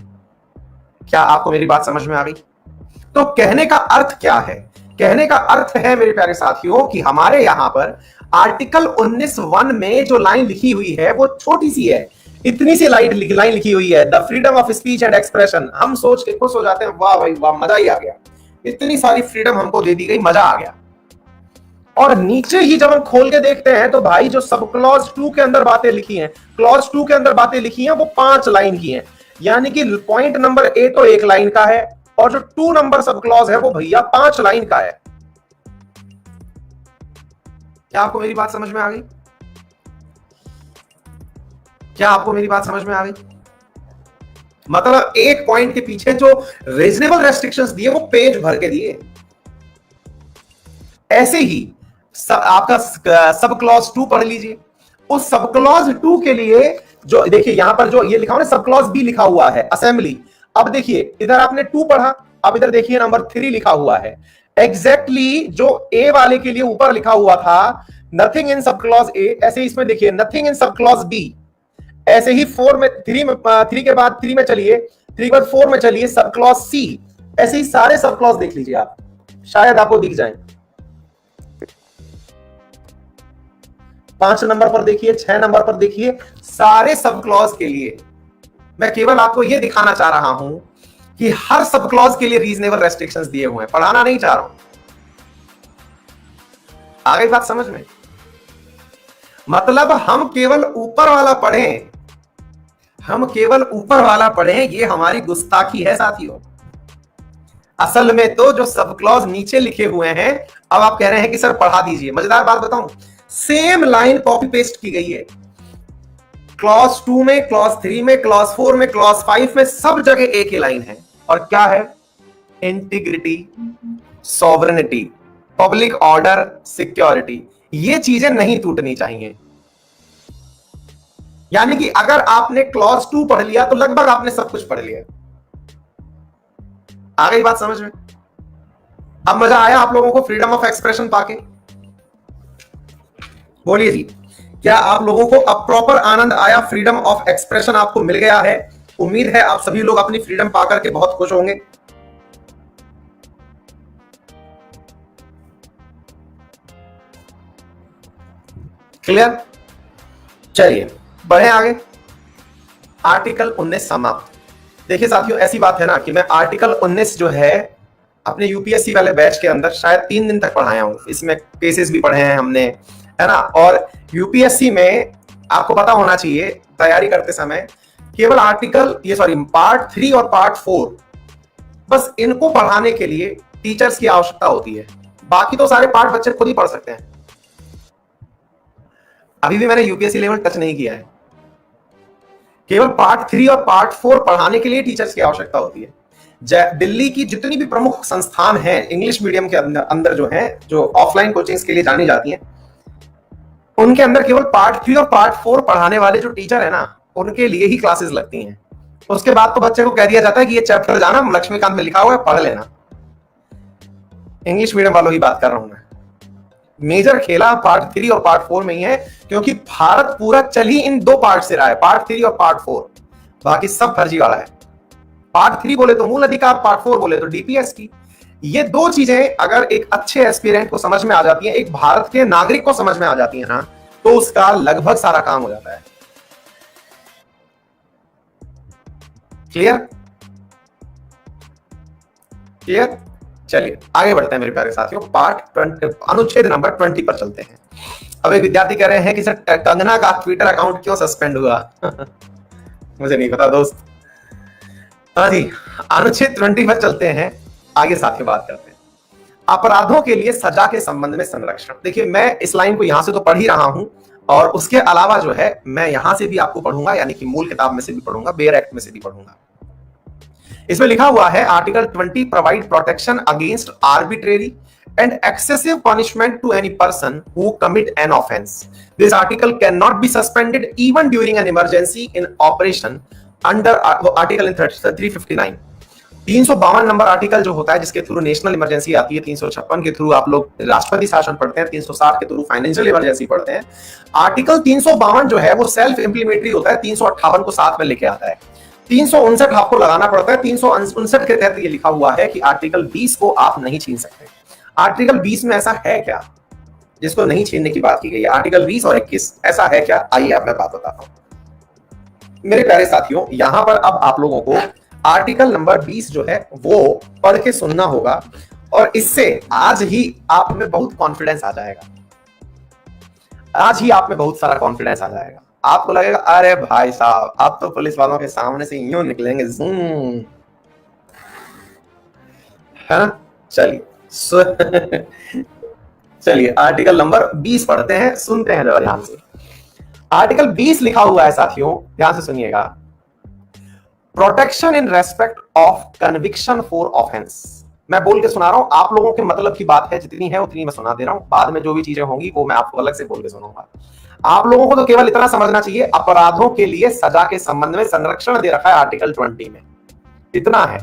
क्या आपको मेरी बात समझ में आ गई? तो कहने का अर्थ क्या है? कहने का अर्थ है मेरे प्यारे साथियों कि हमारे यहां पर आर्टिकल 19(1) में जो लाइन लिखी हुई है वो छोटी सी है, इतनी सी लाइन लिखी हुई है, the freedom of speech and expression. हम सोच के खुश हो जाते हैं, वाह भाई वाह, मजा ही आ गया, इतनी सारी फ्रीडम हमको दे दी गई, मजा आ गया। और नीचे ही जब हम खोल के देखते हैं तो भाई जो सब क्लॉज 2 के अंदर बातें लिखी हैं, क्लॉज 2 के अंदर बातें लिखी हैं वो 5 लाइन की हैं, यानी कि पॉइंट नंबर ए तो 1 लाइन का है और जो 2 नंबर सब क्लॉज है वो भैया 5 लाइन का है। क्या आपको मेरी बात समझ में आ गई? क्या आपको मेरी बात समझ में आ गई? मतलब एक पॉइंट के पीछे जो रीजनेबल रेस्ट्रिक्शंस दिए वो पेज भर के दिए। ऐसे ही आपका सब क्लॉज 2 पढ़ लीजिए। उस सब क्लॉज 2 के लिए जो देखिए यहां पर जो ये लिखा हुआ है सब क्लॉज बी लिखा हुआ है, असेंबली। अब देखिए इधर आपने 2 पढ़ा, अब इधर देखिए नंबर 3 लिखा हुआ है, एग्जैक्टली जो ए वाले के लिए ऊपर लिखा हुआ था nothing in sub clause A, ऐसे इसमें देखिए nothing in sub clause B, ऐसे ही 4 में 3 में 3 के बाद 3 में चलिए, 3 के बाद 4 में चलिए सब क्लॉज सी, ऐसे ही सारे सब क्लॉज देख लीजिए आप, शायद आपको दिख जाए। 5 नंबर पर देखिए, 6 नंबर पर देखिए, सारे सब क्लॉज के लिए मैं केवल आपको यह दिखाना चाह रहा हूं कि हर सब क्लॉज के लिए रीजनेबल रेस्ट्रिक्शंस दिए हुए हैं, पढ़ाना नहीं चाह रहा हूं। आ गई बात समझ में? मतलब हम केवल ऊपर वाला पढ़ें, हम केवल ऊपर वाला पढ़ें, ये हमारी गुस्ताखी है साथियों। असल में तो जो सब क्लॉज नीचे लिखे हुए हैं, अब आप कह रहे हैं कि सर पढ़ा दीजिए। मजेदार बात बताऊं, सेम लाइन कॉपी पेस्ट की गई है, क्लॉज 2 में, क्लॉज 3 में, क्लॉज 4 में, क्लॉज 5 में, सब जगह एक ही लाइन है। और क्या है? Integrity, sovereignty, public order, security, ये चीजें नहीं टूटनी चाहिए। यानी कि अगर आपने क्लॉज 2 पढ़ लिया तो लगभग आपने सब कुछ पढ़ लिया। आ गई बात समझ में? अब मजा आया आप लोगों को फ्रीडम ऑफ एक्सप्रेशन पाके? बोलिए जी, क्या आप लोगों को अब प्रॉपर आनंद आया? फ्रीडम ऑफ एक्सप्रेशन आपको मिल गया है? उम्मीद है आप सभी लोग अपनी फ्रीडम पाकर के बहुत खुश होंगे। क्लियर? चलिए बढ़े आगे। आर्टिकल 19 समाप्त। देखिए साथियों, ऐसी बात है ना कि मैं आर्टिकल 19 जो है अपने यूपीएससी वाले बैच के अंदर शायद 3 दिन तक पढ़ाया हूं। इसमें केसेस भी पढ़े हैं हमने, है ना। और यूपीएससी में आपको पता होना चाहिए तैयारी करते समय केवल पार्ट 3 और पार्ट 4, बस इनको पढ़ाने के लिए टीचर्स की आवश्यकता होती है। बाकी तो सारे पार्ट बच्चे खुद ही पढ़ सकते हैं। अभी भी मैंने यूपीएससी लेवल टच नहीं किया है। केवल पार्ट 3 और पार्ट 4 पढ़ाने के लिए टीचर्स की आवश्यकता होती है। दिल्ली की जितनी भी प्रमुख संस्थान हैं इंग्लिश मीडियम के अंदर जो हैं, जो ऑफलाइन कोचिंग्स के लिए जानी जाती हैं, उनके अंदर केवल पार्ट 3 और पार्ट 4 पढ़ाने वाले जो टीचर है ना, उनके लिए ही क्लासेस लगती हैं। उसके बाद तो बच्चे को कह दिया जाता है कि ये चैप्टर जाना, लक्ष्मीकांत में लिखा हुआ है, पढ़ लेना। इंग्लिश मीडियम वालों की बात कर रहा हूं मैं। मेजर खेला पार्ट 3 और पार्ट 4 में ही है, क्योंकि भारत पूरा चल ही इन 2 पार्ट से रहा है, पार्ट 3 और पार्ट 4। बाकी सब फर्जी वाला है। पार्ट 3 बोले तो मूल अधिकार, पार्ट 4 बोले तो डीपीएस की। ये 2 चीजें अगर एक अच्छे एस्पिरेंट को समझ में आ जाती हैं, एक भारत के नागरिक को समझ में आ जाती है ना, तो उसका लगभग सारा काम हो जाता है। क्लियर? क्लियर? चलिए आगे बढ़ते हैं मेरे प्यारे साथियों। अनुच्छेद नंबर 20 पर चलते हैं। अब एक विद्यार्थी कह रहे हैं कि सर कंगना का ट्विटर अकाउंट क्यों सस्पेंड हुआ? मुझे नहीं पता दोस्त। हाँ जी, अनुच्छेद 20 पर चलते हैं, आगे साथियों बात करते हैं। अपराधों के लिए सजा के संबंध में संरक्षण। देखिए मैं इस लाइन को यहां से तो पढ़ ही रहा हूं, और उसके अलावा जो है मैं यहां से भी आपको पढ़ूंगा, यानी कि मूल किताब में से भी पढ़ूंगा, बेयर एक्ट में से भी पढ़ूंगा। इसमें लिखा हुआ है article 20 provide protection against arbitrary and excessive punishment to any person who commit an offense. This article cannot be suspended even during an emergency in operation under article 359. 352 number article जो होता है, जिसके थ्रू नेशनल इमरजेंसी आती है, 356 के through आप लोग राष्ट्रपति शासन पढ़ते हैं, 360 के थ्रू फाइनेंशियल इमरजेंसी पढ़ते हैं। आर्टिकल 352 जो है वो सेल्फ इंप्लीमेंटरी होता है, 358 को साथ में लेके आता है। 359 आपको लगाना पड़ता है। 359 के तहत ये लिखा हुआ है कि आर्टिकल 20 को आप नहीं छीन सकते। आर्टिकल 20 में ऐसा है क्या जिसको नहीं छीनने की बात की गई है? आर्टिकल 20 और 21 ऐसा है क्या? आइए अब मैं बात बताता हूं मेरे प्यारे साथियों। यहां पर अब आप लोगों को आर्टिकल नंबर 20 जो है वो पढ़ के सुनना होगा, और इससे आज ही आप में बहुत कॉन्फिडेंस आ जाएगा। आज ही आप में बहुत सारा कॉन्फिडेंस आ जाएगा। आपको लगेगा अरे भाई साहब आप तो पुलिस वालों के सामने से यूं निकलेंगे, जूम, है ना। चलिए आर्टिकल नंबर 20 पढ़ते हैं, सुनते हैं जरा ध्यान से। आर्टिकल 20 लिखा हुआ है साथियों, ध्यान से सुनिएगा। Protection in respect of conviction for offence. मैं बोल के सुना रहा हूं, आप लोगों के मतलब की बात है, जितनी है उतनी मैं सुना दे रहा हूं। बाद में जो भी चीजें होंगी वो मैं आपको अलग से बोल के सुनाऊंगा। आप लोगों को तो केवल इतना समझना चाहिए, अपराधों के लिए सजा के संबंध में संरक्षण दे रखा है आर्टिकल 20 में, इतना है।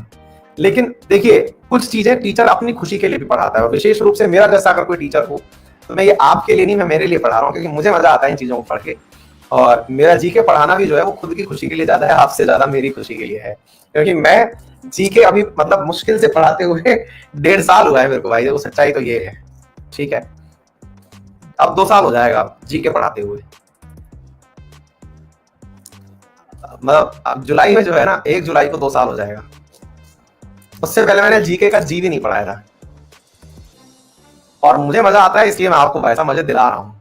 लेकिन देखिए, कुछ चीजें टीचर अपनी खुशी के लिए भी पढ़ाता है, और विशेष रूप से मेरा जैसा अगर कोई टीचर हो तो मैं ये आपके लिए नहीं, मैं मेरे लिए पढ़ा रहा हूँ, क्योंकि मुझे मजा आता है इन चीजों को पढ़ के। और मेरा जीके पढ़ाना भी जो है वो खुद की खुशी के लिए ज्यादा है, आपसे ज्यादा मेरी खुशी के लिए है, क्योंकि मैं जीके अभी मतलब मुश्किल से पढ़ाते हुए 1.5 साल हुआ है मेरे को भाई, वो सच्चाई तो ये है। ठीक है, अब 2 साल हो जाएगा जीके पढ़ाते हुए, मतलब अब जुलाई में जो है ना, 1 जुलाई को 2 साल हो जाएगा। उससे पहले मैंने जीके का जी भी नहीं पढ़ाया था, और मुझे मजा आता है, इसलिए मैं आपको ऐसा मजे दिला रहा हूं।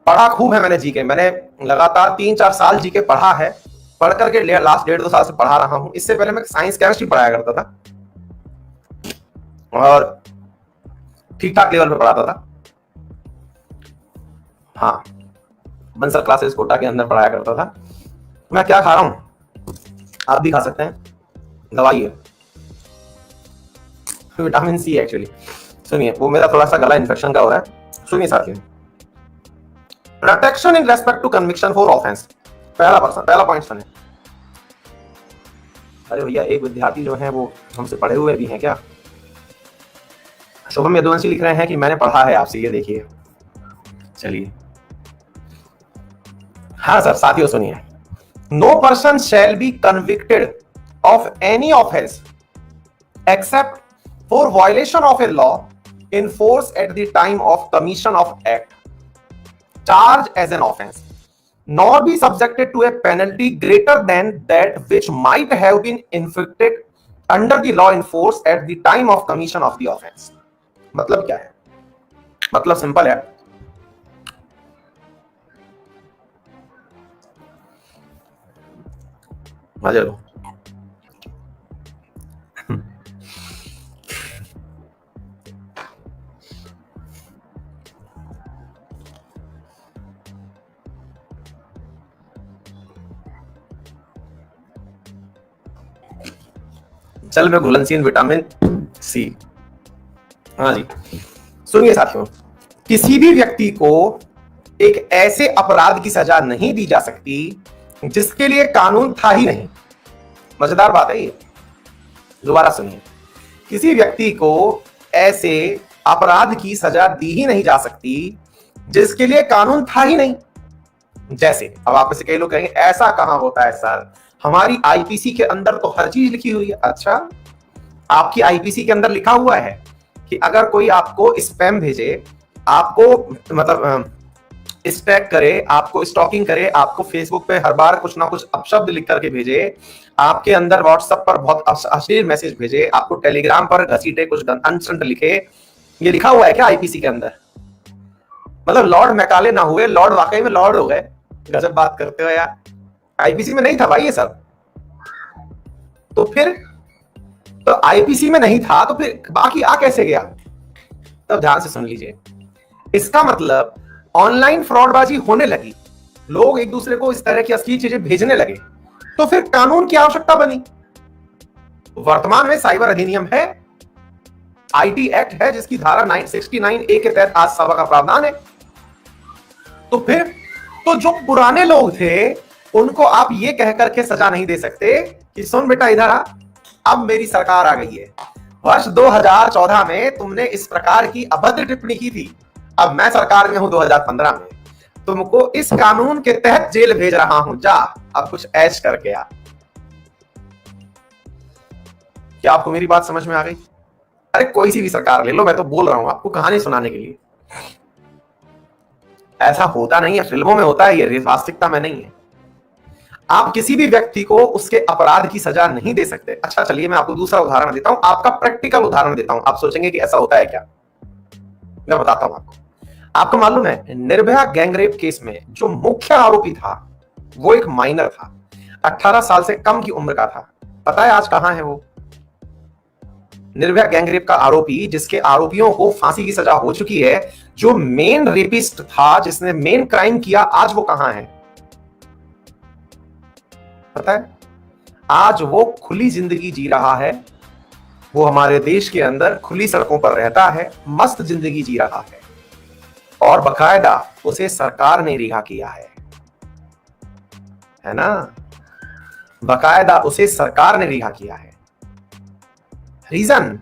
पढ़ा खूब है मैंने जीके, मैंने लगातार 3-4 साल जीके पढ़ा है, पढ़ करके लास्ट 1.5-2 साल से पढ़ा रहा हूं। इससे पहले मैं साइंस केमिस्ट्री पढ़ाया करता था, और ठीक ठाक लेवल पे पढ़ाता था। हाँ, बंसल क्लासेस कोटा के अंदर पढ़ाया करता था। मैं क्या खा रहा हूं, आप भी खा सकते हैं, दवाई है, विटामिन सी एक्चुअली। सुनिए, वो मेरा थोड़ा सा गला इन्फेक्शन का हो रहा है, सुनिए साथियों। Protection in respect to conviction for offence, पहला पॉइंट सुने। अरे भैया, एक विद्यार्थी जो है वो हमसे पढ़े हुए भी हैं क्या? शुभम यदुवंशी लिख रहे हैं कि मैंने पढ़ा है आपसे, ये देखिए। चलिए, हाँ सर, साथियों सुनिए। No person shall be convicted of any offence except for violation of a law in force at the time of commission of act charged as an offense, nor be subjected to a penalty greater than that which might have been inflicted under the law in force at the time of commission of the offense। मतलब क्या है? मतलब simple है, मजे लो। जल में घुलनशील vitamin C. हाँ जी, सुनिए साथियों, किसी भी व्यक्ति को एक ऐसे अपराध की सजा नहीं दी जा सकती जिसके लिए कानून था ही नहीं। मजेदार बात है ये, दोबारा सुनिए। किसी व्यक्ति को ऐसे अपराध की सजा दी ही नहीं जा सकती जिसके लिए कानून था ही नहीं। जैसे अब आप में से कई लोग कहेंगे ऐसा कहां होता है सर, हमारी आईपीसी के अंदर तो हर चीज लिखी हुई है। अच्छा, आपकी आईपीसी के अंदर लिखा हुआ है कि अगर कोई आपको स्पैम भेजे, आपको मतलब स्टैक करे, आपको स्टॉकिंग करे, आपको फेसबुक पे हर बार कुछ ना कुछ अपशब्द लिख करके भेजे, आपके अंदर व्हाट्सएप पर बहुत अश्लील मैसेज भेजे, आपको टेलीग्राम पर घसीटे कुछ अनसंट लिखे, ये लिखा हुआ है क्या आईपीसी के अंदर? मतलब लॉर्ड मैकाले ना हुए, लॉर्ड वाकई में लॉर्ड हो गए। गजब बात करते हो यार, आईपीसी में नहीं था भाई ये सब। तो फिर तो आईपीसी में नहीं था तो फिर बाकी आ कैसे गया? तब ध्यान से सुन लीजिए, इसका मतलब ऑनलाइन फ्रॉडबाजी होने लगी, लोग एक दूसरे को इस तरह की अश्लील चीजें भेजने लगे, तो फिर कानून की आवश्यकता बनी। वर्तमान में साइबर अधिनियम है, आईटी एक्ट है, जिसकी धारा 969A के तहत आज सभा का प्रावधान है। तो फिर तो जो पुराने लोग थे उनको आप ये कह करके सजा नहीं दे सकते कि सुन बेटा इधर आ, अब मेरी सरकार आ गई है, वर्ष 2014 में तुमने इस प्रकार की अभद्र टिप्पणी की थी, अब मैं सरकार में हूं 2015 में, तुमको इस कानून के तहत जेल भेज रहा हूं, जा अब कुछ ऐश करके आ। क्या आपको मेरी बात समझ में आ गई? अरे कोई सी भी सरकार ले लो, मैं तो बोल रहा हूं आपको कहानी सुनाने के लिए। ऐसा होता नहीं है, फिल्मों में होता है, ये वास्तविकता में नहीं है। आप किसी भी व्यक्ति को उसके अपराध की सजा नहीं दे सकते। अच्छा चलिए, मैं आपको दूसरा उदाहरण देता हूं, आपका प्रैक्टिकल उदाहरण देता हूं। आप सोचेंगे कि ऐसा होता है क्या, मैं बताता हूं आपको। आपको मालूम है, निर्भया गैंगरेप केस में जो मुख्य आरोपी था वो एक माइनर था, 18 साल से कम की उम्र का था। पता है आज कहां है वो? निर्भया गैंगरेप का आरोपी, जिसके आरोपियों को फांसी की सजा हो चुकी है, जो मेन रेपिस्ट था, जिसने मेन क्राइम किया, आज वो कहां है पता है? आज वो खुली जिंदगी जी रहा है, वो हमारे देश के अंदर खुली सड़कों पर रहता है, मस्त जिंदगी जी रहा है, और बकायदा उसे सरकार ने रिहा किया है ना। बकायदा उसे सरकार ने रिहा किया है। रीजन,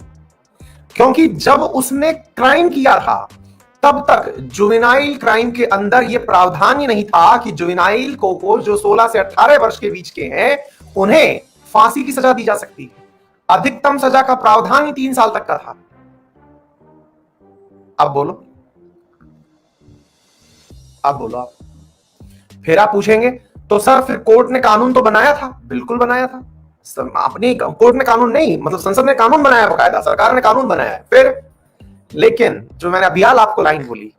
क्योंकि जब उसने क्राइम किया था तब तक जुवेनाइल क्राइम के अंदर यह प्रावधान ही नहीं था कि जुवेनाइल को जो 16 से 18 वर्ष के बीच के हैं उन्हें फांसी की सजा दी जा सकती है। अधिकतम सजा का प्रावधान ही 3 साल तक का था। अब बोलो, अब बोलो आप। फिर आप पूछेंगे तो सर फिर कोर्ट ने कानून तो बनाया था। बिल्कुल बनाया था। अपनी कोर्ट ने कानून नहीं, मतलब संसद ने कानून बनाया, बकायदा सरकार ने कानून बनाया। फिर लेकिन जो मैंने अभी हाल आपको लाइन बोली,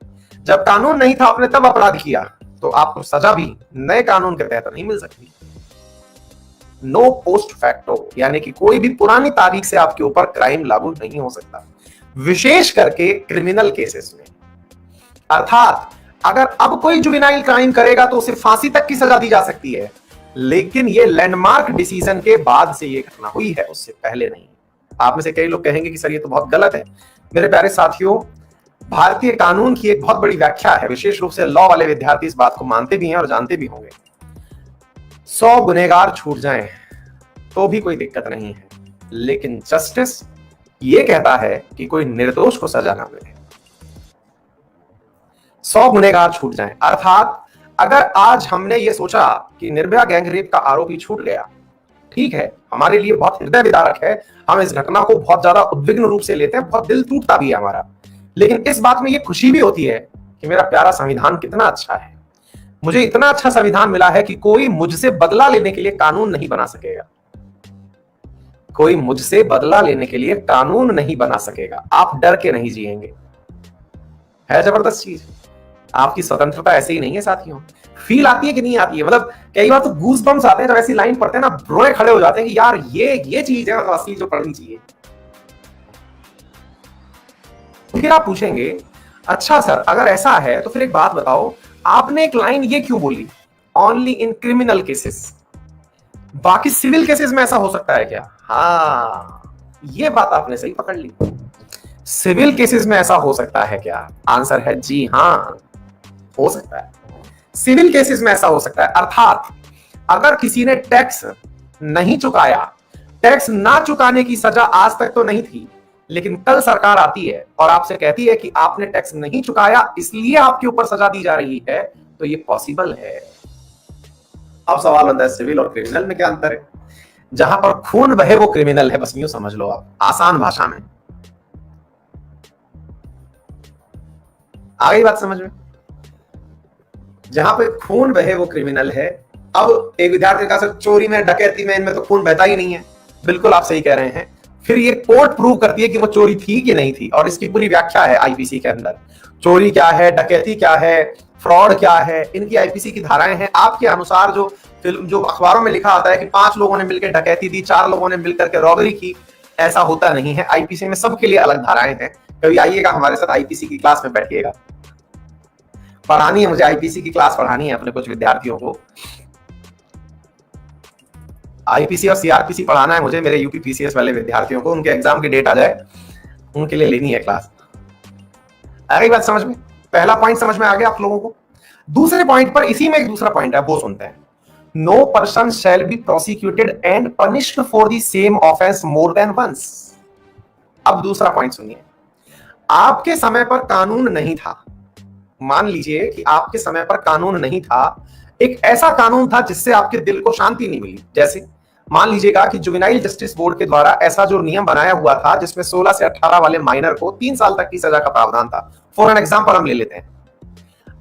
जब कानून नहीं था आपने तब अपराध किया तो आपको सजा भी नए कानून के तहत नहीं मिल सकती। नो पोस्ट फैक्टो, यानी कि कोई भी पुरानी तारीख से आपके ऊपर क्राइम लागू नहीं हो सकता, विशेष करके क्रिमिनल केसेस में। अर्थात अगर अब कोई जुवेनाइल क्राइम करेगा तो उसे फांसी तक की सजा दी जा सकती है, लेकिन ये लैंडमार्क डिसीजन के बाद से ये घटना हुई है, उससे पहले नहीं। आप में से कई लोग कहेंगे कि सर ये तो बहुत गलत है। मेरे प्यारे साथियों, भारतीय कानून की एक बहुत बड़ी व्याख्या है, विशेष रूप से लॉ वाले विद्यार्थी इस बात को मानते भी हैं और जानते भी होंगे। 100 गुनहगार छूट जाएं तो भी कोई दिक्कत नहीं है, लेकिन जस्टिस ये कहता है कि कोई निर्दोष को सजा ना मिले। 100 गुनहगार छूट जाएं, अर्थात अगर आज हमने ये सोचा कि निर्भया गैंग रेप का आरोपी छूट गया, ठीक है, हमारे लिए बहुत हृदय विदारक है, हम इस घटना को बहुत ज्यादा उद्विग्न रूप से लेते हैं, बहुत दिल टूटता भी है हमारा, लेकिन इस बात में ये खुशी भी होती है कि मेरा प्यारा संविधान कितना अच्छा है। मुझे इतना अच्छा संविधान मिला है कि कोई मुझसे बदला लेने के लिए कानून नहीं बना सकेगा। कोई मुझसे बदला लेने के लिए कानून नहीं बना सकेगा। आप डर के नहीं जिएंगे। है जबरदस्त चीज। आपकी स्वतंत्रता ऐसे ही नहीं है साथियों। फील आती है कि नहीं आती है? मतलब कई बार तो गूज बम्स आते हैं जब ऐसी लाइन पढ़ते हैं ना, रोए खड़े हो जाते हैं कि यार ये चीज है असली जो पढ़नी चाहिए। फिर आप पूछेंगे अच्छा सर अगर ऐसा है तो फिर एक बात बताओ, आपने एक लाइन ये क्यों बोली, ओनली इन क्रिमिनल केसेस, बाकी सिविल केसेस में ऐसा हो सकता है क्या? हाँ, ये बात आपने सही पकड़ ली। सिविल केसेस में ऐसा हो सकता है क्या? आंसर है जी हाँ, हो सकता है। सिविल केसेस में ऐसा हो सकता है, अर्थात अगर किसी ने टैक्स नहीं चुकाया, टैक्स ना चुकाने की सजा आज तक तो नहीं थी, लेकिन कल सरकार आती है और आपसे कहती है कि आपने टैक्स नहीं चुकाया इसलिए आपके ऊपर सजा दी जा रही है, तो ये पॉसिबल है। अब सवाल बनता है सिविल और क्रिमिनल में क्या अंतर है? जहां पर खून बहे वो क्रिमिनल है, बस यूं समझ लो आप, आसान भाषा में। आ गई बात समझ में? जहां पे खून बहे वो क्रिमिनल है। अब एक विद्यार्थी का सर चोरी में, डकैती में, इनमें तो खून बहता ही नहीं है। बिल्कुल आप सही कह रहे हैं। फिर ये कोर्ट प्रूव करती है कि वो चोरी थी कि नहीं थी, और इसकी पूरी व्याख्या है आईपीसी के अंदर। चोरी क्या है, डकैती क्या है, फ्रॉड क्या है, इनकी आईपीसी की धाराएं हैं। आपके अनुसार जो अखबारों में लिखा आता है कि 5 लोगों ने मिलकर डकैती दी, 4 लोगों ने मिलकर के रॉबरी की, ऐसा होता नहीं है। आईपीसी में सबके लिए अलग धाराएं हैं। कभी आइएगा हमारे साथ, आईपीसी की क्लास में बैठिएगा। पढ़ानी है मुझे, आईपीसी की क्लास पढ़ानी है अपने कुछ विद्यार्थियों को। आईपीसी और सीआरपीसी पढ़ाना है मुझे मेरे यूपी पीसीएस वाले विद्यार्थियों को। उनके एग्जाम की डेट आ जाए, उनके लिए लेनी है क्लास। आ गई बात समझ में? पहला पॉइंट समझ में आ गया आप लोगों को? दूसरे पॉइंट पर, इसी में एक दूसरा पॉइंट है, वो सुनते हैं। No person shall be prosecuted and punished for the same offence more than once. अब दूसरा पॉइंट सुनिए। आपके समय पर कानून नहीं था, मान लीजिए कि आपके समय पर कानून नहीं था, एक ऐसा कानून था जिससे आपके दिल को शांति नहीं मिली। जैसे मान लीजिएगा कि जुवेनाइल जस्टिस बोर्ड के द्वारा ऐसा जो नियम बनाया हुआ था जिसमें 16 से 18 वाले माइनर को 3 साल तक की सजा का प्रावधान था। फॉर एन एग्जांपल हम ले लेते हैं।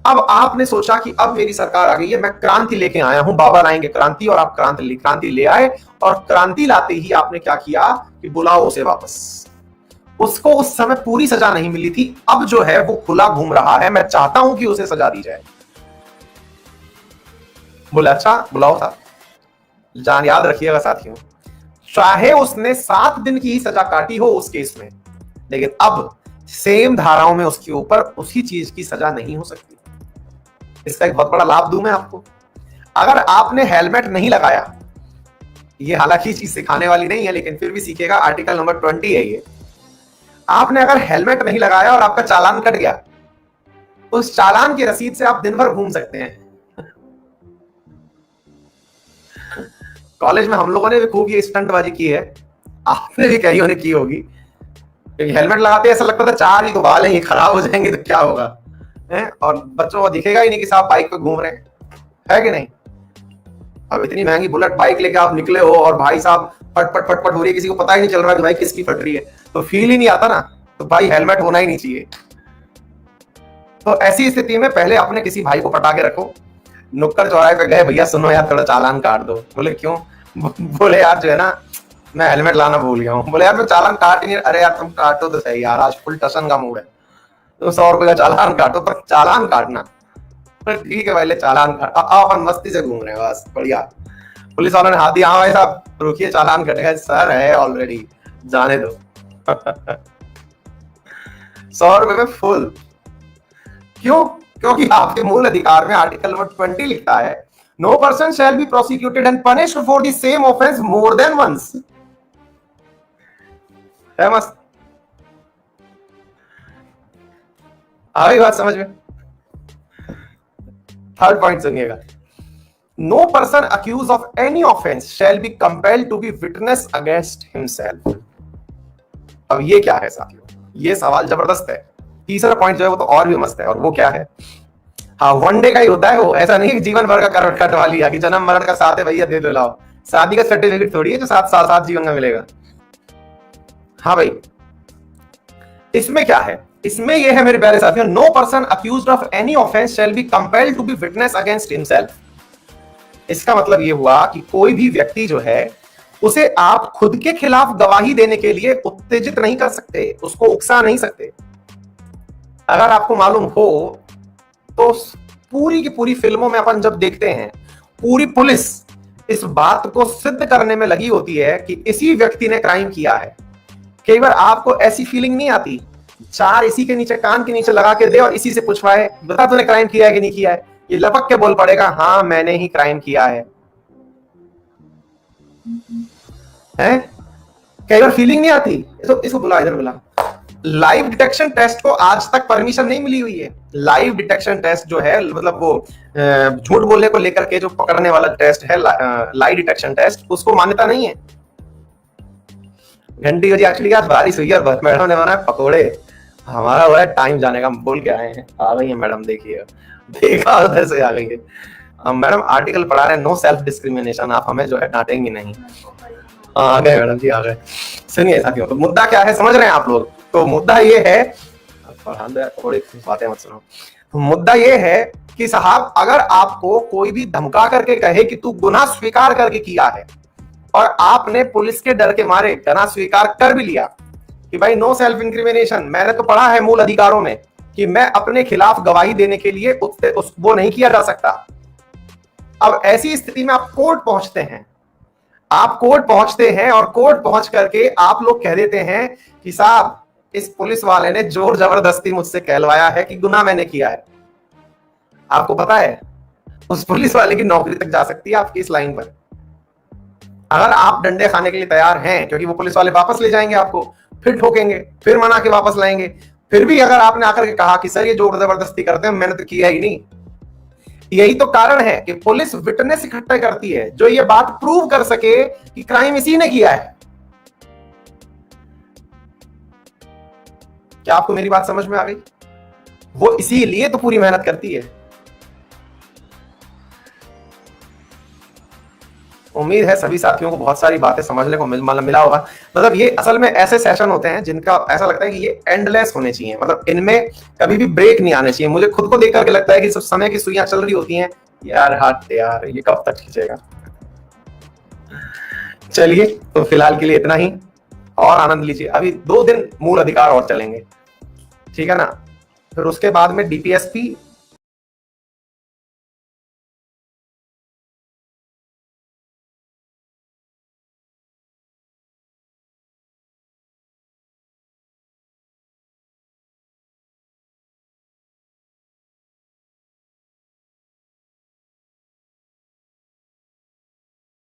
अब आपने सोचा कि अब मेरी सरकार आ गई है, मैं क्रांति लेके आया हूं, बाबा लाएंगे क्रांति, और आप क्रांति ले आए, और क्रांति लाते ही आपने क्या किया कि बुलाओ उसे वापस। उसको उस समय पूरी सजा नहीं मिली थी, अब जो है वो खुला घूम रहा है, मैं चाहता हूं कि उसे सजा दी जाए। बोले अच्छा बुलाओ था। जान याद रखिएगा साथियों, चाहे उसने 7 दिन की ही सजा काटी हो उस केस में, लेकिन अब सेम धाराओं में उसके ऊपर उसी चीज की सजा नहीं हो सकती। इसका एक बहुत बड़ा लाभ दूं मैं आपको। अगर आपने हेलमेट नहीं लगाया, ये हालांकि चीज सिखाने वाली नहीं है लेकिन फिर भी सीखेगा, आर्टिकल नंबर 20 है ये। आपने अगर हेलमेट नहीं लगाया और आपका चालान कट गया, उस चालान की रसीद से आप दिन भर घूम सकते हैं। कॉलेज में हम लोगों ने भी खूब ये स्टंटबाजी की है, आपने भी कहीं की होगी। क्योंकि हेलमेट लगाते ऐसा लगता था चार ही तो बाल हैं, ये खराब हो जाएंगे तो क्या होगा, है? और बच्चों को दिखेगा ही नहीं कि साहब बाइक पे घूम रहे हैं, है कि नहीं? अब इतनी महंगी बुलेट बाइक लेके आप निकले हो और भाई साहब फट फट फट फट हो रही है, किसी को पता ही नहीं चल रहा कि भाई किसकी फट रही है, तो फील ही नहीं आता ना, तो भाई हेलमेट होना ही नहीं चाहिए। तो ऐसी स्थिति में पहले अपने किसी भाई को पटा के रखो। नुक्कड़ चौराहे पे गए, भैया सुनो यार थोड़ा चालान काट दो। बोले क्यों? बोले यार जो है ना मैं हेलमेट लाना भूल गया हूँ। बोले यार मैं चालान काट ही नहीं। अरे यार तुम काटो तो सही यार, आज फुल टसन का मूड है, तो 100 रुपए का चालान काटो, पर चालान काटना। ठीक है भाई ले चालान काट, अपन मस्ती से घूम रहे हैं बस बढ़िया। पुलिस वालों ने हाथ दिया, हाँ भाई साहब रुकिए चालान कटेगा। सर है ऑलरेडी, जाने दो। 100 रुपए में फुल। क्यों? क्योंकि आपके मूल अधिकार में आर्टिकल नंबर 20 लिखा है, no person shall be prosecuted and punished for the same offence more than once. है मस्त? आ गई बात समझ में? थर्ड पॉइंट सुनिएगा, no person accused of any offence shall be compelled to be witness against himself. अब ये क्या है साथियों? ये सवाल जबरदस्त है। तीसरा पॉइंट जो है वो तो और भी मस्त है, और वो क्या है? हाँ वन डे का ही होता है वो, ऐसा नहीं कि जीवन भर का करवट कटवा लिया कि जन्म मरण का साथ है भैया दे दो लाओ। शादी का सर्टिफिकेट थोड़ी है जो 7 साल जीवन का मिलेगा। हाँ भाई, इसमें क्या है? इसमें यह है मेरे प्यारे साथियों, no person accused of any offence shall be compelled to be witness against himself. इसका मतलब यह हुआ कि कोई भी व्यक्ति जो है उसे आप खुद के खिलाफ गवाही देने के लिए उत्तेजित नहीं कर सकते, उसको उकसा नहीं सकते। अगर आपको मालूम हो तो पूरी की पूरी फिल्मों में अपन जब देखते हैं, पूरी पुलिस इस बात को सिद्ध करने में लगी होती है कि इसी व्यक्ति ने क्राइम किया है। कई बार आपको ऐसी फीलिंग नहीं आती, चार इसी के नीचे कान के नीचे लगा के दे और इसी से पूछवाए बता तूने क्राइम किया है कि नहीं किया है, ये लपक के बोल पड़ेगा हाँ मैंने ही क्राइम किया है। हैं? कई बार फीलिंग नहीं आती। इसको बुला, इधर बुला। लाइव डिटेक्शन टेस्ट को आज तक परमिशन नहीं मिली हुई है। लाइव डिटेक्शन टेस्ट जो है, मतलब वो झूठ बोलने को लेकर के जो पकड़ने वाला टेस्ट है, लाइव डिटेक्शन टेस्ट, उसको मान्यता नहीं है। घंटी बजी, एक्चुअली आज बारिश हुई है और मैडम ने बनाया पकोड़े, हमारा हो रहा है टाइम जाने का, बोल के आए हैं। आ गई है मैडम, देखिए देखा उधर से आ गई है। मैडम आर्टिकल पढ़ा रहे हैं, नो सेल्फ डिस्क्रिमिनेशन, आप हमें जो है डांटेंगी नहीं। आ गए मैडम जी, आ गए। सुनिए साथियों, तो मुद्दा क्या है समझ रहे हैं आप लोग? तो मुद्दा ये है, थोड़ी बातें मत सुनो। तो मुद्दा ये है कि साहब अगर आपको कोई भी धमका करके कहे कि तू गुनाह स्वीकार करके किया है, और आपने पुलिस के डर के मारे गुनाह स्वीकार कर भी लिया कि भाई नो सेल्फ इंक्रिमिनेशन, मैंने तो पढ़ा है मूल अधिकारों में कि मैं अपने खिलाफ गवाही देने के लिए वो नहीं किया जा सकता। अब ऐसी स्थिति में आप कोर्ट पहुंचते हैं, आप कोर्ट पहुंचते हैं और कोर्ट पहुंच करके आप लोग कह देते हैं कि साहब इस पुलिस वाले ने जोर जबरदस्ती मुझसे कहलवाया है कि गुनाह मैंने किया है। आपको पता है उस पुलिस वाले की नौकरी तक जा सकती है आपकी इस लाइन पर। अगर आप डंडे खाने के लिए तैयार हैं, क्योंकि वो पुलिस वाले वापस ले जाएंगे आपको, फिर ठोकेंगे, फिर मना के वापस लाएंगे, फिर भी अगर आपने आकर के कहा कि सर ये जोर जबरदस्ती करते हैं, मैंने तो किया ही नहीं। यही तो कारण है कि पुलिस विटनेस इकट्ठा करती है जो ये बात प्रूव कर सके कि क्राइम इसी ने किया है। क्या आपको मेरी बात समझ में आ गई? वो इसीलिए तो पूरी मेहनत करती है। उम्मीद है सभी साथियों को बहुत सारी बातें समझने को मिला होगा। मतलब ये असल में ऐसे सेशन होते हैं जिनका ऐसा लगता है कि ये एंडलेस होने चाहिए, मतलब इनमें कभी भी ब्रेक नहीं आने चाहिए। मुझे खुद को देख करके लगता है कि सब समय की सुइयां चल रही होती हैं, यार हट यार ये कब तक खींचेगा। चलिए तो फिलहाल के लिए इतना ही, और आनंद लीजिए। अभी 2 दिन मूल अधिकार और चलेंगे, ठीक है ना? फिर उसके बाद में डीपीएसपी